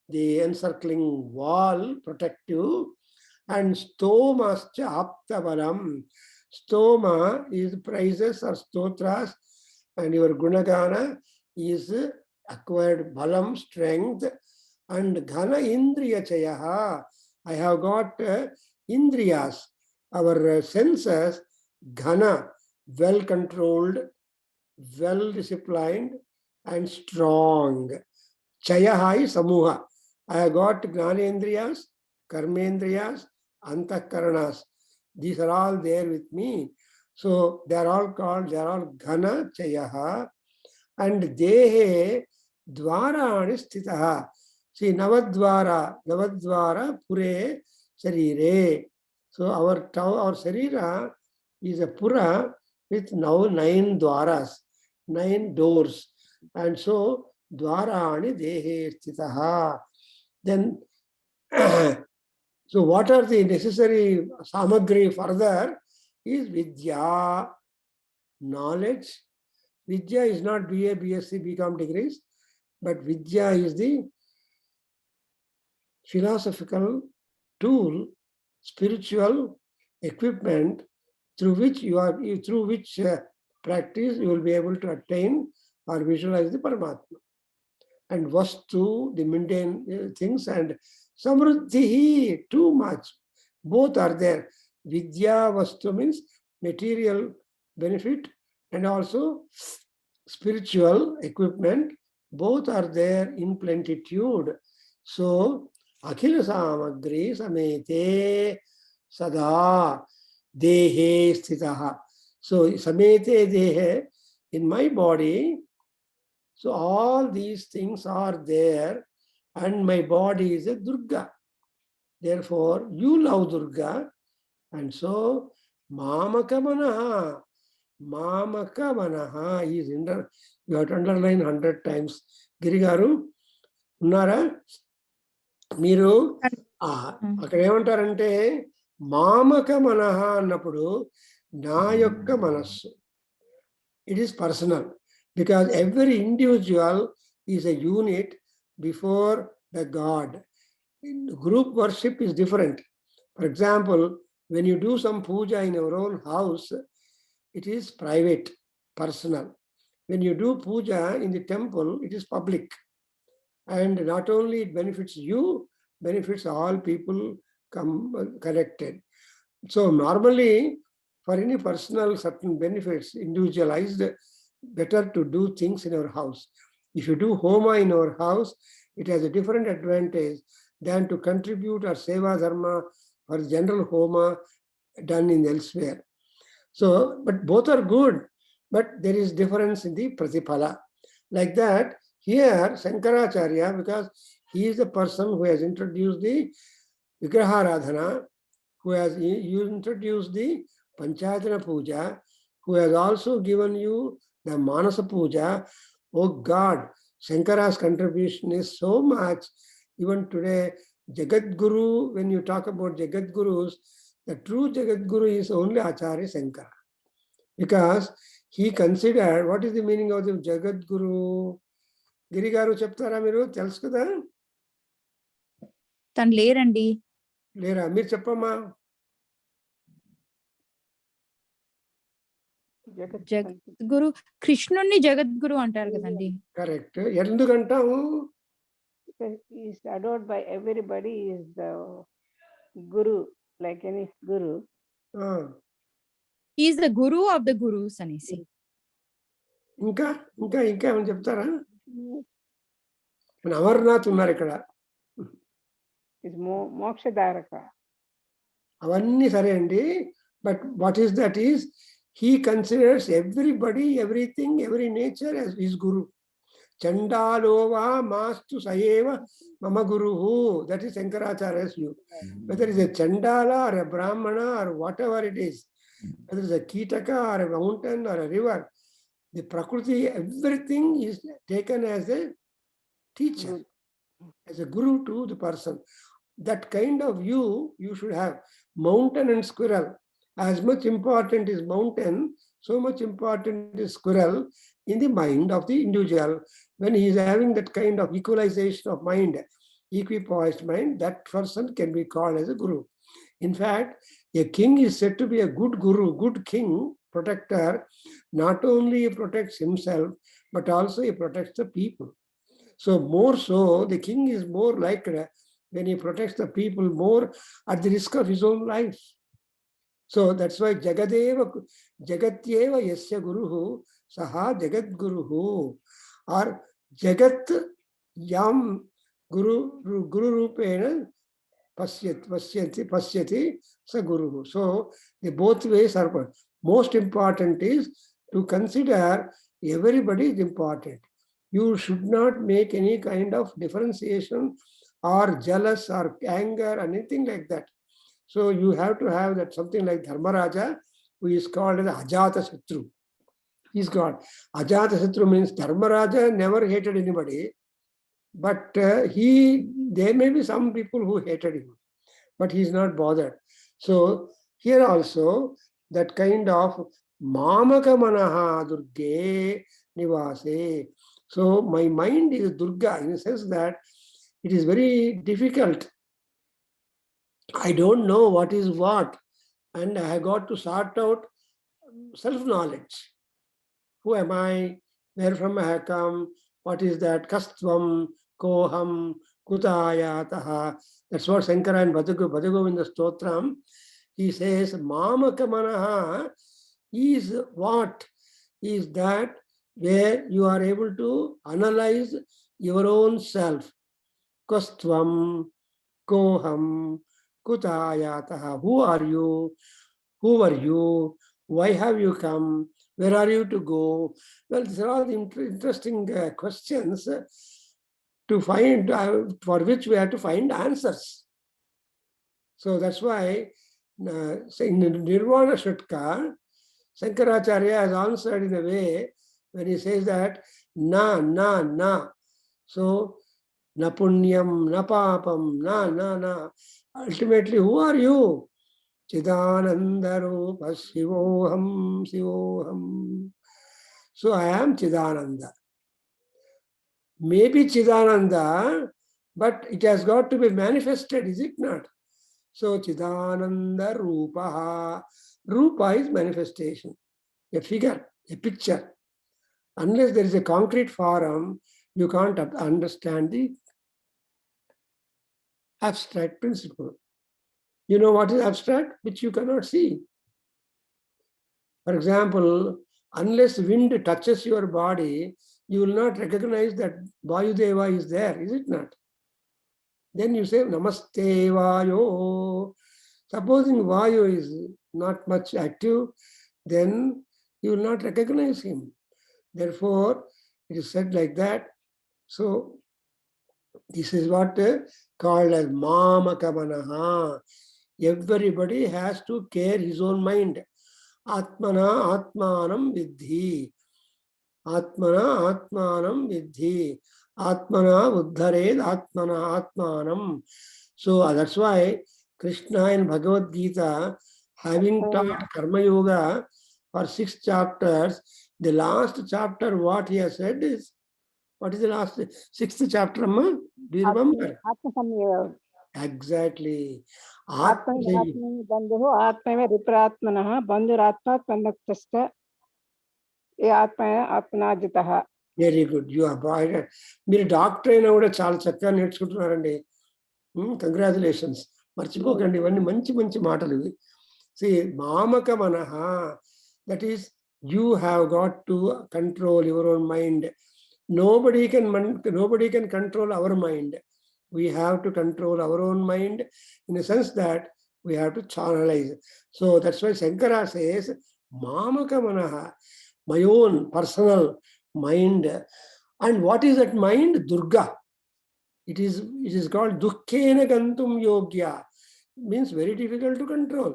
the encircling wall, protective. And stomascha aptavaram. Stoma is praises or stotras, and your gunagana is acquired balam, strength. And ghana indriya chayaha. I have got indriyas, our senses, ghana, well controlled, well disciplined, and strong. Chayaha is samuha. I have got gnanendriyas, karmendriyas, antakaranas. These are all there with me. So they are all ghana chayaha. And dehe dvarani sthitaha. See, navadvara pure sarire. So our sarira is a pura with now 9 dwaras, 9 doors. And so dvarani dehe sthitaha. Then so what are the necessary samagri further is vidya, knowledge. Vidya is not BA, BSc, BCom degrees, but vidya is the philosophical tool, spiritual equipment through which practice you will be able to attain or visualize the Paramatma. And vastu, the mundane things, and samruddhi, too much. Both are there. Vidya vastu means material benefit and also spiritual equipment. Both are there in plenitude. So, akhila samagri samete sada dehe sthitaha. So, samete dehe, in my body. So all these things are there, and my body is a Durga. Therefore, you love Durga, and so Mamaka Manaha. Mamaka Manaha is you have to underline 100 times. Girigaru, Unnara, Miru, అక్కడ ఏమంటారంటే మామక మనహ అన్నప్పుడు నా యొక్క మనస్సు. It is personal. Because every individual is a unit before the God. Group worship is different. For example, when you do some puja in your own house, it is private, personal. When you do puja in the temple, it is public. And not only it benefits you, benefits all people connected. So normally, for any personal certain benefits, individualized, better to do things in our house. If you do homa in our house, it has a different advantage than to contribute or seva dharma or general homa done in elsewhere. So, but both are good, but there is difference in the pratiphala. Like that, here Shankaracharya, because he is the person who has introduced the Vigraharadhana, who has introduced the Panchayatana Puja, who has also given you the Manasa Puja. Oh God, Shankara's contribution is so much. Even today, Jagat Guru, when you talk about Jagat Gurus, the true Jagat Guru is only Acharya Shankara. Because he considered, what is the meaning of the Jagat Guru? Giri garu చెప్తారా మీరు తెలుసు కదా తను లేరండి లేరా మీరు చెప్పమ్మా జగద్గురు కృష్ణుణ్ణి జగద్గురు అంటారు కదండి correct ఎందుకంటాము He is adored by everybody, is the guru, like any guru. he is the guru of the gurus అనేసి ఇంకా ఇంకా ఇంకా ఏమైనా చెప్తారా అమర్నాథ్ ఉన్నారు ఇక్కడ Is mokshadharaka. అవన్నీ సరే అండి but what is that is he considers everybody, everything, every nature as his guru. Chandalova mastu sayeva mama guruhu. That is Shankaracharya's view. Whether it is a Chandala or a Brahmana or whatever it is, whether it is a Kitaka or a mountain or a river, the Prakriti, everything is taken as a teacher, as a guru to the person. That kind of view you should have. Mountain and squirrel. As much important is mountain, so much important is squirrel in the mind of the individual. When he is having that kind of equalization of mind, equipoised mind, that person can be called as a guru. In fact, a king is said to be a good guru, good king, protector. Not only he protects himself, but also he protects the people. So more so, the king is more likely when he protects the people more at the risk of his own life. So that's why Jagatyeva Yasya Guruhu Saha Jagat Guruhu, or Jagat Yam Guru Rupena Pasyati Sa Guruhu. So the both ways are most important is to consider everybody is important. You should not make any kind of differentiation or jealous or anger or anything like that. So you have to have that something like Dharmaraja, who is called as Ajata Satru. He's God. Ajata Satru means Dharmaraja never hated anybody, but there may be some people who hated him, but he's not bothered. So here also, that kind of Mamaka Manaha Durge Nivase. So my mind is Durga in the sense that it is very difficult. I don't know what is what, and I have got to sort out self-knowledge. Who am I? Where from I have come? What is that? Kastvam, koham, kutayataha. That's what Shankara and Bhadagovinda Stotram, he says, Mamaka Manaha is what? Is that where you are able to analyze your own self. Kastvam, koham, kutayataha. Who are you? Who are you? Why have you come? Where are you to go? Well, these are all interesting questions to find, for which we have to find answers. So that's why in Nirvana Shatka, Shankaracharya has answered in a way when he says that na. So na punyam, na papam, na. Ultimately, who are you? Chidananda Rupa Shivoham. So I am Chidananda. Maybe Chidananda, but it has got to be manifested, is it not? So Chidananda Rupa. Rupa is manifestation, a figure, a picture. Unless there is a concrete form, you can't understand the abstract principle. You know what is abstract? Which you cannot see. For example, unless wind touches your body, you will not recognize that Vayudeva is there, is it not? Then you say Namaste Vayo. Supposing Vayu is not much active, then you will not recognize him. Therefore, it is said like that. So, this is what called as Mamaka Manaha. Everybody has to care his own mind. Atmana Atmanam Vidhi. Atmana Atmanam Vidhi. Atmana Uddhared Atmana Atmanam. So that's why Krishna in Bhagavad Gita, having taught Karma Yoga for 6 chapters, the last chapter, what he has said is, what is the last 6th chapter, Amma? Do you remember? Atma Exactly. Atma bandhu atma vipraatmanah bandhuratma pandaktasta ye atma atmanajitah. Very good. You are right. మీరు doctor అయినా కూడా చాలా చక్కగా నేర్చుకుంటున్నారండి. Congratulations. మర్చిపోకండి, ఇవన్నీ మంచి మంచి మాటలు ఇవి. See, మామక మనః, that is, you have got to control your own mind. Nobody can control our mind. We have to control our own mind in the sense that we have to channelize. So that's why Shankara says, Mamaka Manaha, my own personal mind. And what is that mind? Durga. It is called Dukkena Gantum Yogya. Means very difficult to control.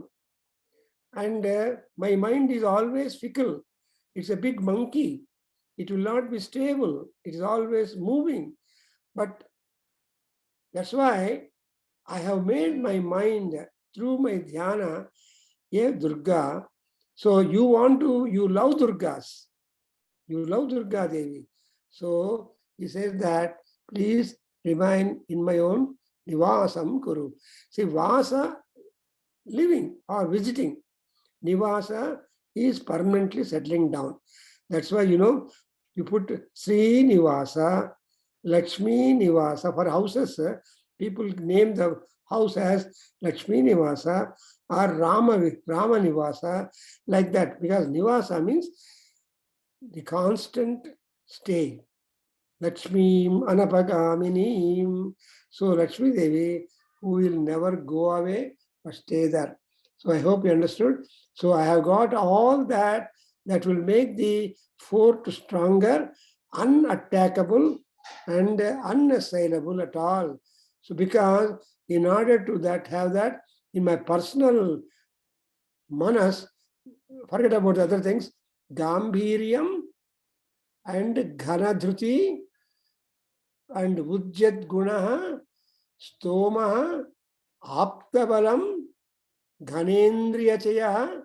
And my mind is always fickle. It's a big monkey. It will not be stable. It is always moving. But that's why I have made my mind through my dhyana a Durga. So you love Durgas. You love Durga Devi. So he says that, please remain in my own Nivasam Kuru. See, Vasa, living or visiting. Nivasa is permanently settling down. That's why, you put Sri Nivasa, Lakshmi Nivasa. For houses, people name the house as Lakshmi Nivasa or Rama Nivasa, like that, because Nivasa means the constant stay. Lakshmim Anapagaminim. So Lakshmi Devi, who will never go away but stay there. So I hope you understood. So I have got all that will make the fort stronger, unattackable and unassailable at all. So because in order to have that in my personal manas, forget about the other things, Gambhiryam and Ghanadhruti and Ujjat Gunaha, Stomaha, Aptabalam, Ghanendriyachayaha,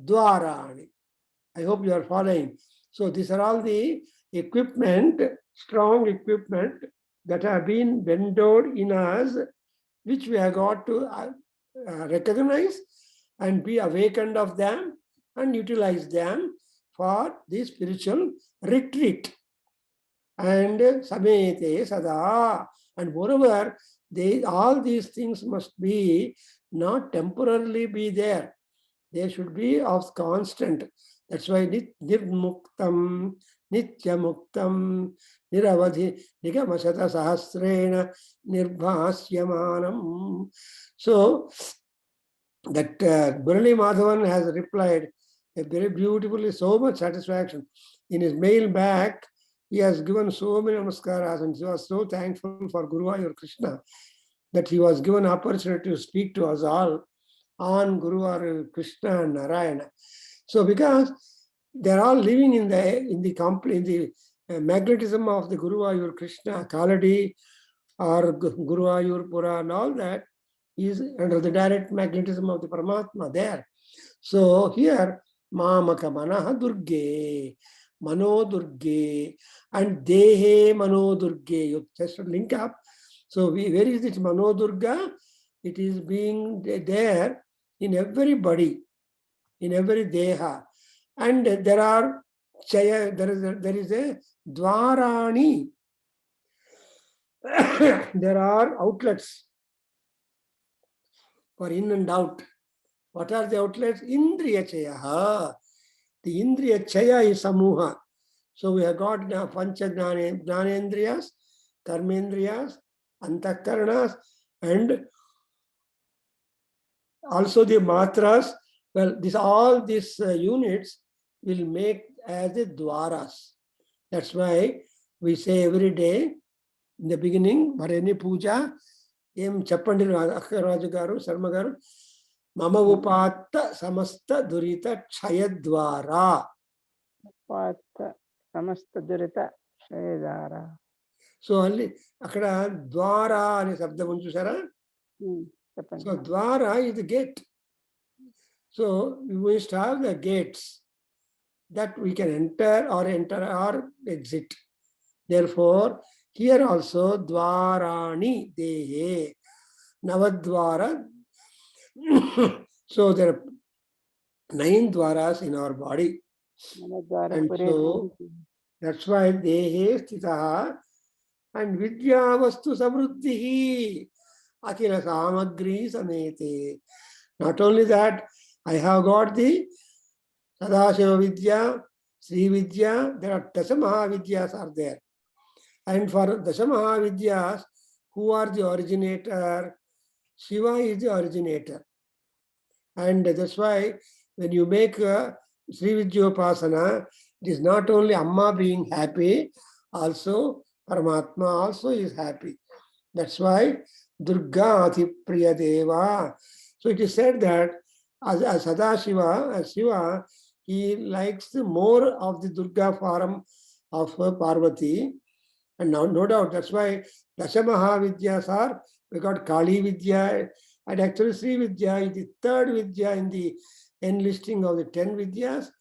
Dwarani. I hope you are following. So these are all the equipment, strong equipment that have been bestowed in us, which we have got to recognize and be awakened of them and utilize them for the spiritual retreat. And Samete Sada. And moreover, all these things must be not temporarily be there. They should be of constant. That's why Nirmuktam, Nityamuktam, Niravadhi, Nigamashata Sahasrena, Nirbhasyamanam. So, that Murali Madhavan has replied very beautifully, so much satisfaction. In his mail back, he has given so many namaskaras, and he was so thankful for Guru Vayur Krishna that he was given opportunity to speak to us all on Guru Vayur Krishna and Narayana. So because they're all living in the magnetism of the Guru Vayur Krishna, Kaladi or Guru Vayur Pura and all that is under the direct magnetism of the Paramatma there. So here, Mamaka Manaha Durge, Mano Durge, and Dehe Mano Durge. You just link up. So where is this Mano Durga? It is being there in everybody, in every Deha. And there are Chaya, there is a Dwarani. There are outlets for in and out. What are the outlets? Indriya Chaya. The Indriya Chaya is Samuha. So we have got Pancha Jnanendriyas, Karmendriyas, Antakaranas, and also the matras. Well, all these units will make as the dwaras. That's why we say every day in the beginning, for any puja, em chappandi Akkaraju garu, Sarma garu, mama upatta samasta durita chayadwara. Samasta durita shayadara. So only akkada dwara ane sabdam chusara. So dwara is the gate. So we must have the gates that we can enter or exit. Therefore, here also dwarani dehe, navadwara. So there are 9 dwaras in our body. And so that's why dehe sthitaha and vidya vastu samruddhihi akila samagri samete. Not only that, I have got the Sadashiva Vidya, Sri Vidya, there are Dasha Mahavidyas are there. And for Dasha Mahavidyas, who are the originator? Shiva is the originator. And that's why when you make Sri Vidyopasana, it is not only Amma being happy, also Paramatma also is happy. That's why Durga Ati Priya Deva. So it is said that as Sadashiva, as Shiva, he likes more of the Durga form of Parvati. And now, no doubt, that's why Dasha Mahavidyas are, we got Kali Vidya, and actually Sri Vidya is the 3rd Vidya in the enlisting of the 10 Vidyas.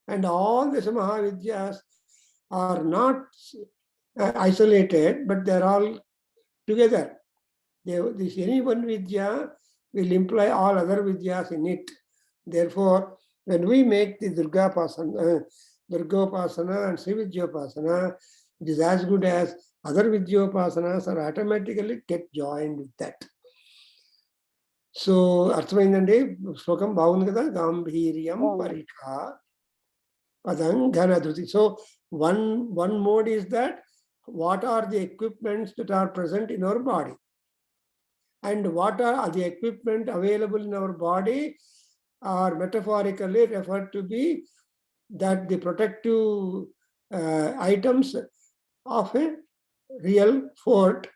And all Dasha Mahavidyas are not isolated, but they're all together. This any one Vidya will imply all other Vidyas in it. Therefore, when we make the Durgopasana and Sri Vidyopasana, it is as good as other Vidyopasanas are automatically get joined with that. So, Arthamaindandi, Slokam Bhagundi kada, Gambhiryam Parikha Padang Ghanadruti. So, one mode is that what are the equipments that are present in our body? And what are the equipment available in our body are metaphorically referred to be that the protective items of a real fort,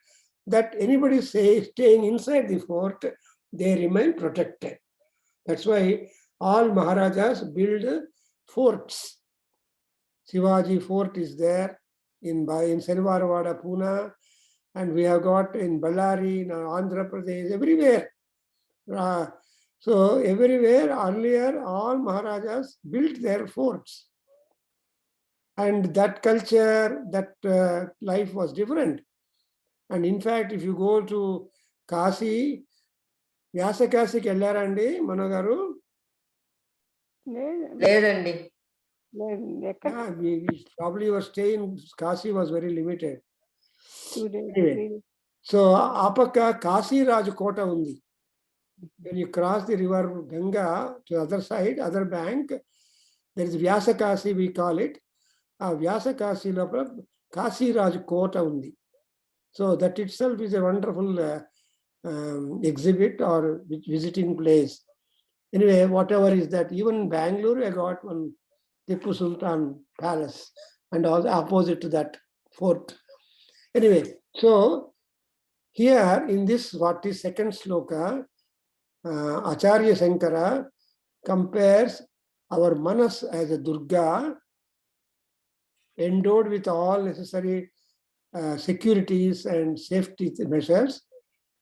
that anybody staying inside the fort, they remain protected. That's why all Maharajas build forts. Shivaji fort is there in Senvaravada, Pune, and we have got in Ballari, in Andhra Pradesh, everywhere. So everywhere earlier, all Maharajas built their forts. And that culture, that life was different. And in fact, if you go to Kasi, Vyasakasi Kellarandi, Managaru? లేదండి. Yeah, we probably your stay in Kasi was very limited. 2 days. Anyway, so Apaka Kasi Raj Kota undi. When you cross the river Ganga to the other side, other bank, there is Vyasakasi, we call it. Vyasakasi lopala Kasi Raj Kota undi. So that itself is a wonderful exhibit or visiting place. Anyway, whatever is that, even in Bangalore, I got one Tipu Sultan Palace and also opposite to that fort. Anyway, so here in this 42nd sloka, Acharya Shankara compares our Manas as a Durga endowed with all necessary securities and safety measures,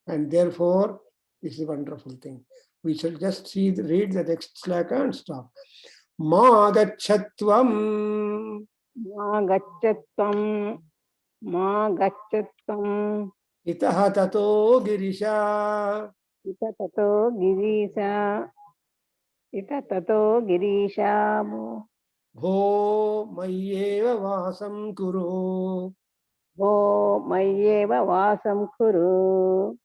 and therefore this is a wonderful thing. We shall just read the next sloka and stop. Ma gachatvam. Ma gachatvam. Ma gachatvam. Itaha tato girisha. Ita tato girisha. Ita tato girisha. Bho mayyeva vasam kuru. Bho mayyeva vasam kuru.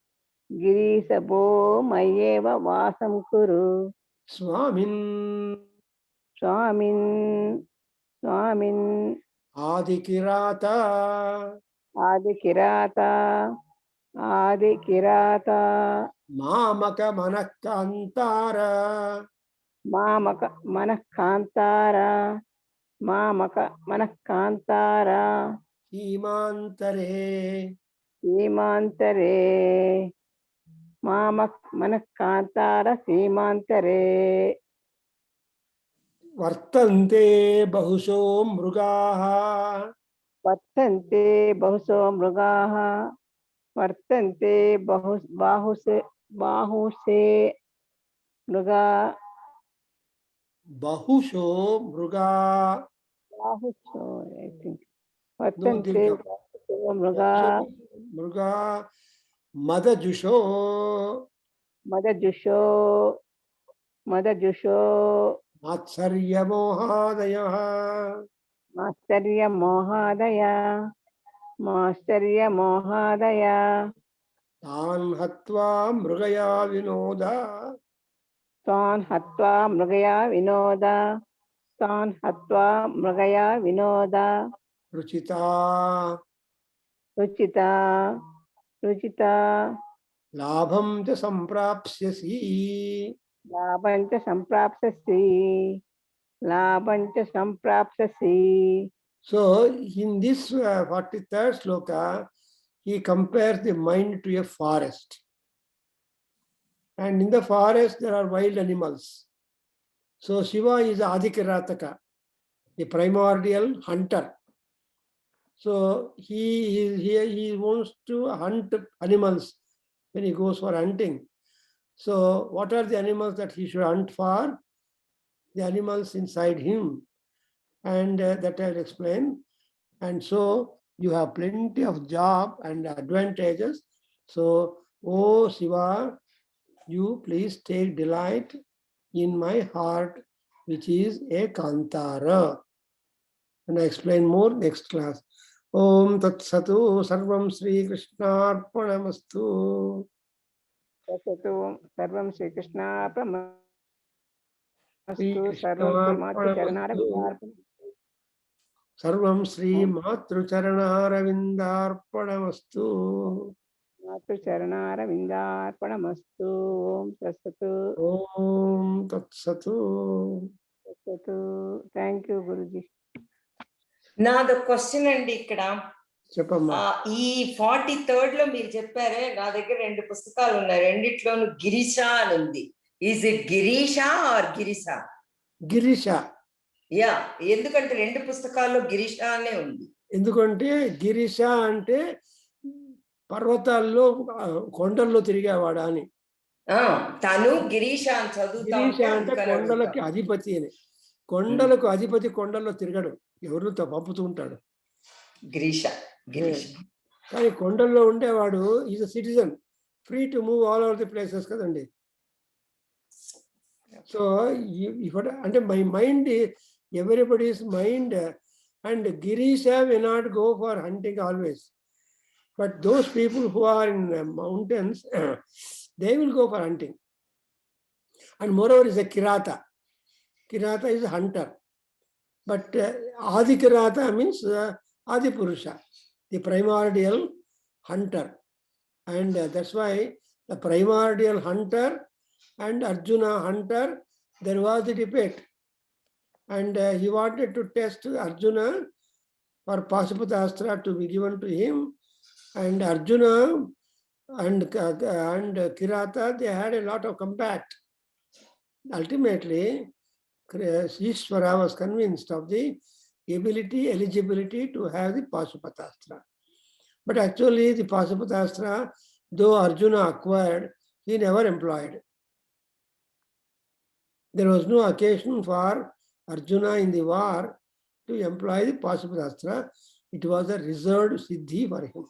Girisha bho mayyeva vasam kuru. Swamin. Swamin. Swamin. Adikirata. Adikirata. Adi Kirata Mamaka Manakantara Mamaka Manakantara Mamaka Manakantara Himantare Simantare Mamak Manakantara Simantare Vartante Bahusho Mrugaha वर्तन्ते बहुसो मृगाः वर्तन्ते बाहुसे मृगा Bahusho Mruga. बाहुसो I think No वर्तन्ते Dirgham. बहुसो मृगा Bahusho Mruga Madajusho मदजुषो Matsarya Mohadaya माश्चर्य मोहादय Tan Hatva Mrugaya Vinoda तान् हत्वा मृगया Vinod Ruchita Ruchita Ruchita Labham cha Samprapsyasi. लाभञ्च सम्प्राप्स्यसि So in this 43rd sloka, he compares the mind to a forest. And in the forest, there are wild animals. So Shiva is Adikirataka, the primordial hunter. So he wants to hunt animals when he goes for hunting. So what are the animals that he should hunt for? The animals inside him. And that I'll explain. And so you have plenty of job and advantages. So, oh Shiva, you please take delight in my heart, which is a Kantara. And I explain more next class. Om Tat Satu Sarvam Sri Krishnarpanamastu. तत्तु सर्वं Sri श्रीकृष्णार्पणमस्तु सर्वं Krishnarpanamastu. श्रीमातृचरणारविन्दार्पणमस्तु Sarvam Sri Matrucharanaravindarpanamastu. मातृचरणारविन्दार्पणमस्तु ॐ तत्सतु Om Tat Satu. तत्सतु thank you Guruji నాది క్వశ్చన్ అండి ఇక్కడ చెప్పమ్మా. ఈ 43rd లో మీరు చెప్పారే, నా దగ్గర 2 పుస్తకాలు ఉన్నాయి, రెండిట్లోనూ గిరీష అని ఉంది. Is it Girisha or Girisha? Girisha. Yeah, ఎందుకంటే 2 పుస్తకాల్లో గిరీష అనే ఉంది. ఎందుకంటే గిరీష అంటే పర్వతాల్లో కొండల్లో తిరిగేవాడా అని. తను గిరీష అని చదువుతా గిరీష అంటే కొండలకి అధిపతి అని. కొండలకు అధిపతి కొండల్లో తిరగడు, ఎవరితో పంపుతూ ఉంటాడు. గిరీష గిరీష. కానీ కొండల్లో ఉండేవాడు is a citizen, free to move all over the places కదండి. సో అంటే my mind, everybody's mind, and Girisha may not go for hunting always. But those people who are in mountains, they will go for hunting. And moreover is a Kirata. Kirata is a hunter. But Adi Kirata means Adi Purusha, the primordial hunter. And that's why the primordial hunter and Arjuna hunter, there was a debate. And he wanted to test Arjuna for Pashupata to be given to him. And Arjuna and Kirata, they had a lot of combat. Ultimately, Ishvara was convinced of the eligibility to have the Pashupata. But actually, the Pashupata, though Arjuna acquired, he never employed. There was no occasion for Arjuna in the war to employ the Pashupata. It was a reserved siddhi for him.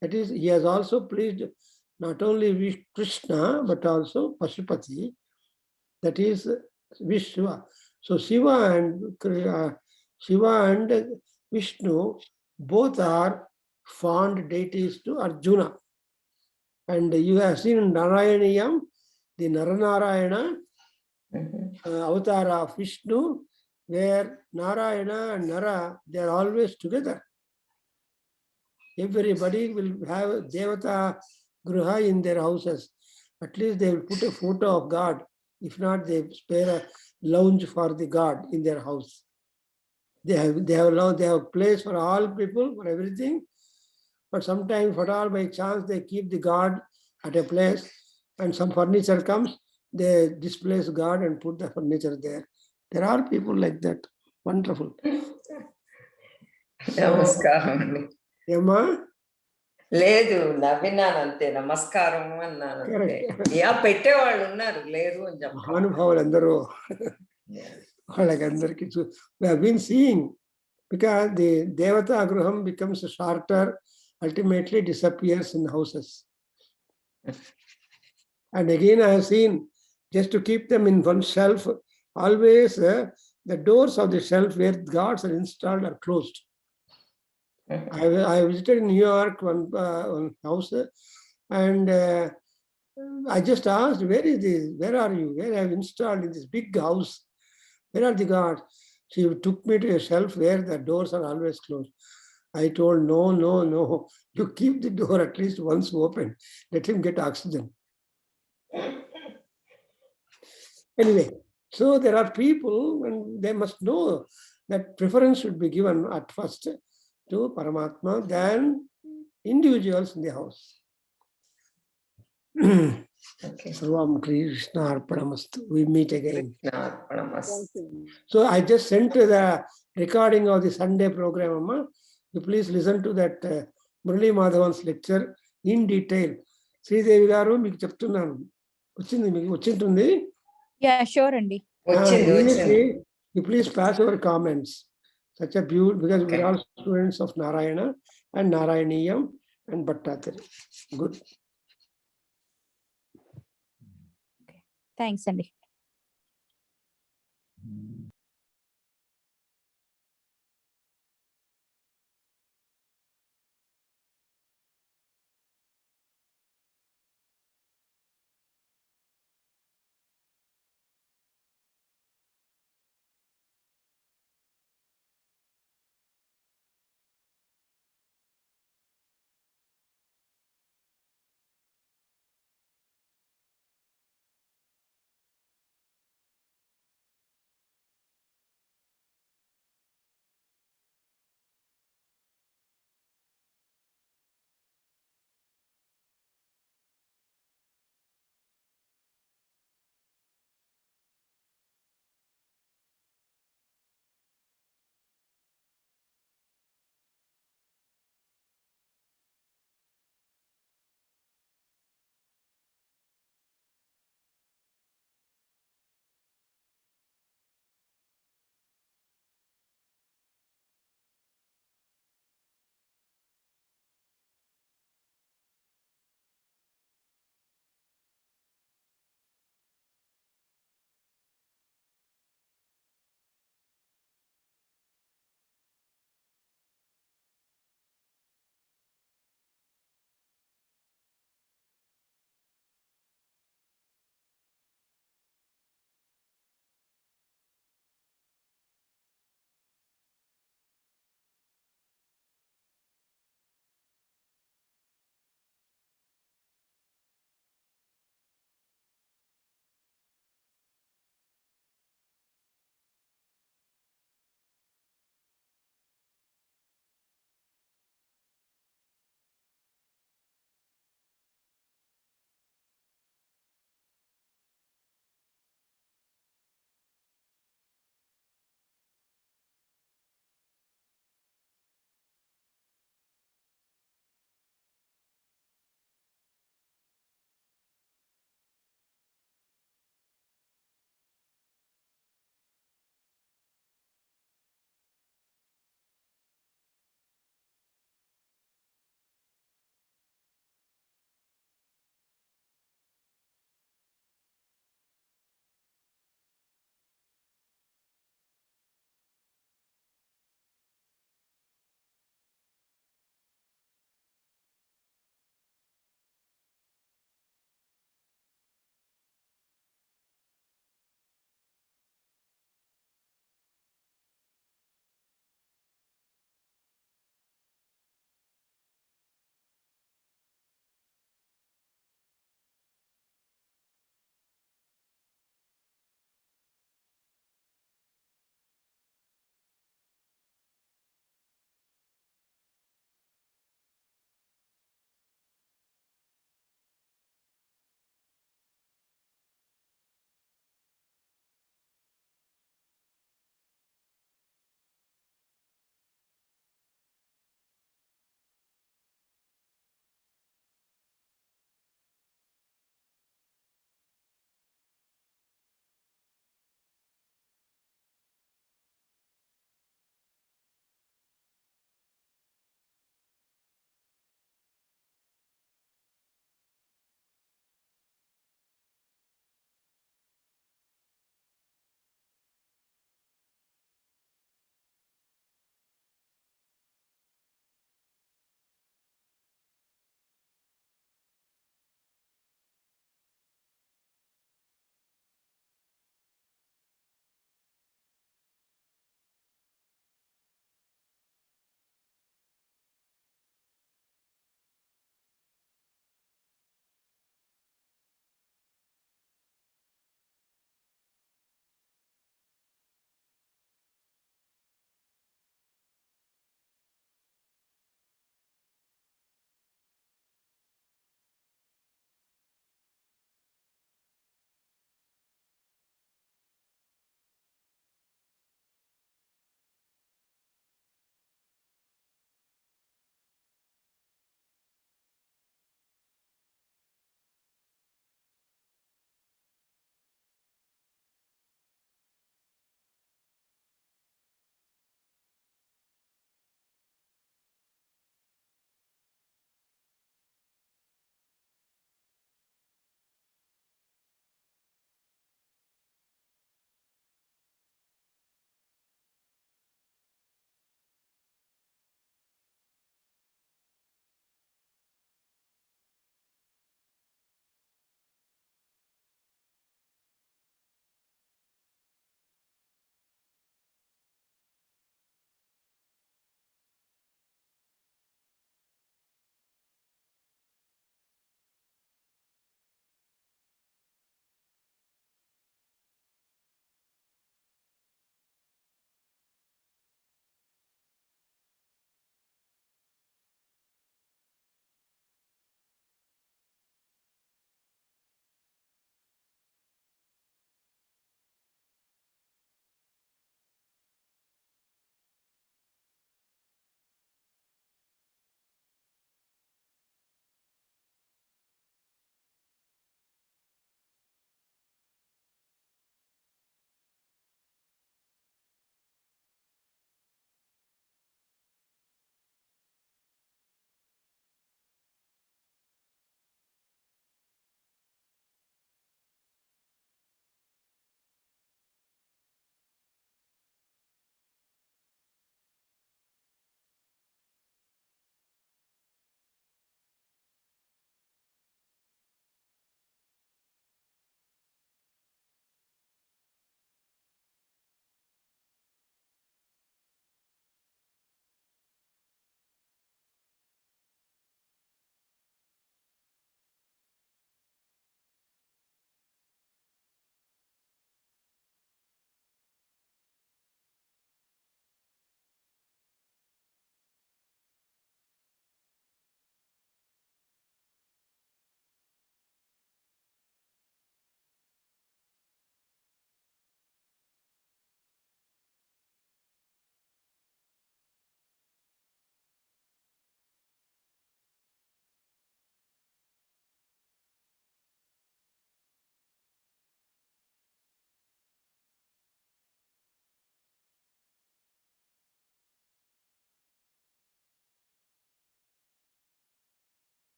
That is, he has also pleased not only Krishna but also Pashupati, that is Vishnu. So Shiva and Vishnu both are fond deities to Arjuna. And you have seen in Narayaniyam, the Naranarayana avatar of Vishnu, where Narayana and Nara, they are always together. everybody will have Devata Gruha in their houses. At least they will put a photo of God. If not, they spare a lounge for the God in their house. They have place for all people, for everything. But sometimes, for all by chance, they keep the God at a place, and some furniture comes, they displace God and put the furniture there. There are people like that. Wonderful. నమస్కారం అండి. Emma? లేదు, నవ్వినాను అంతే, నమస్కారం అన్నాను అంతే. Correct. Yeah, పెట్టేవాళ్ళు ఉన్నారు, లేరు అని చెప్పాను. మహానుభావులు అందరూ వాళ్ళకందరికీ we have been seeing, because the Devata Gruham becomes shorter, ultimately disappears in houses. And again, I have seen, just to keep them in one shelf, always the doors of the shelf where gods are installed are closed. I visited New York, one house, and I just asked, where is this? Where are you? Where I have installed in this big house? Where are the gods? She took me to a shelf where the doors are always closed. I told, no. You keep the door at least once open. Let him get oxygen. Anyway, so there are people, and they must know that preference should be given at first to Paramatma than individuals in the house. Okay. Sarvam Krishna Arpanamastu. We meet again. నమస్తే. So I just sent the recording of the Sunday program, Amma. You please listen to that Murali Madhavan's lecture in detail. Sridevi garu మీకు చెప్తున్నాను, వచ్చింటుంది. Yeah, sure అండి. వచ్చింది. Immediately, you please pass our comments. Such a beautiful, because we're all students of Narayana and Narayaniyam and Bhattatari. Good. Thanks అండి.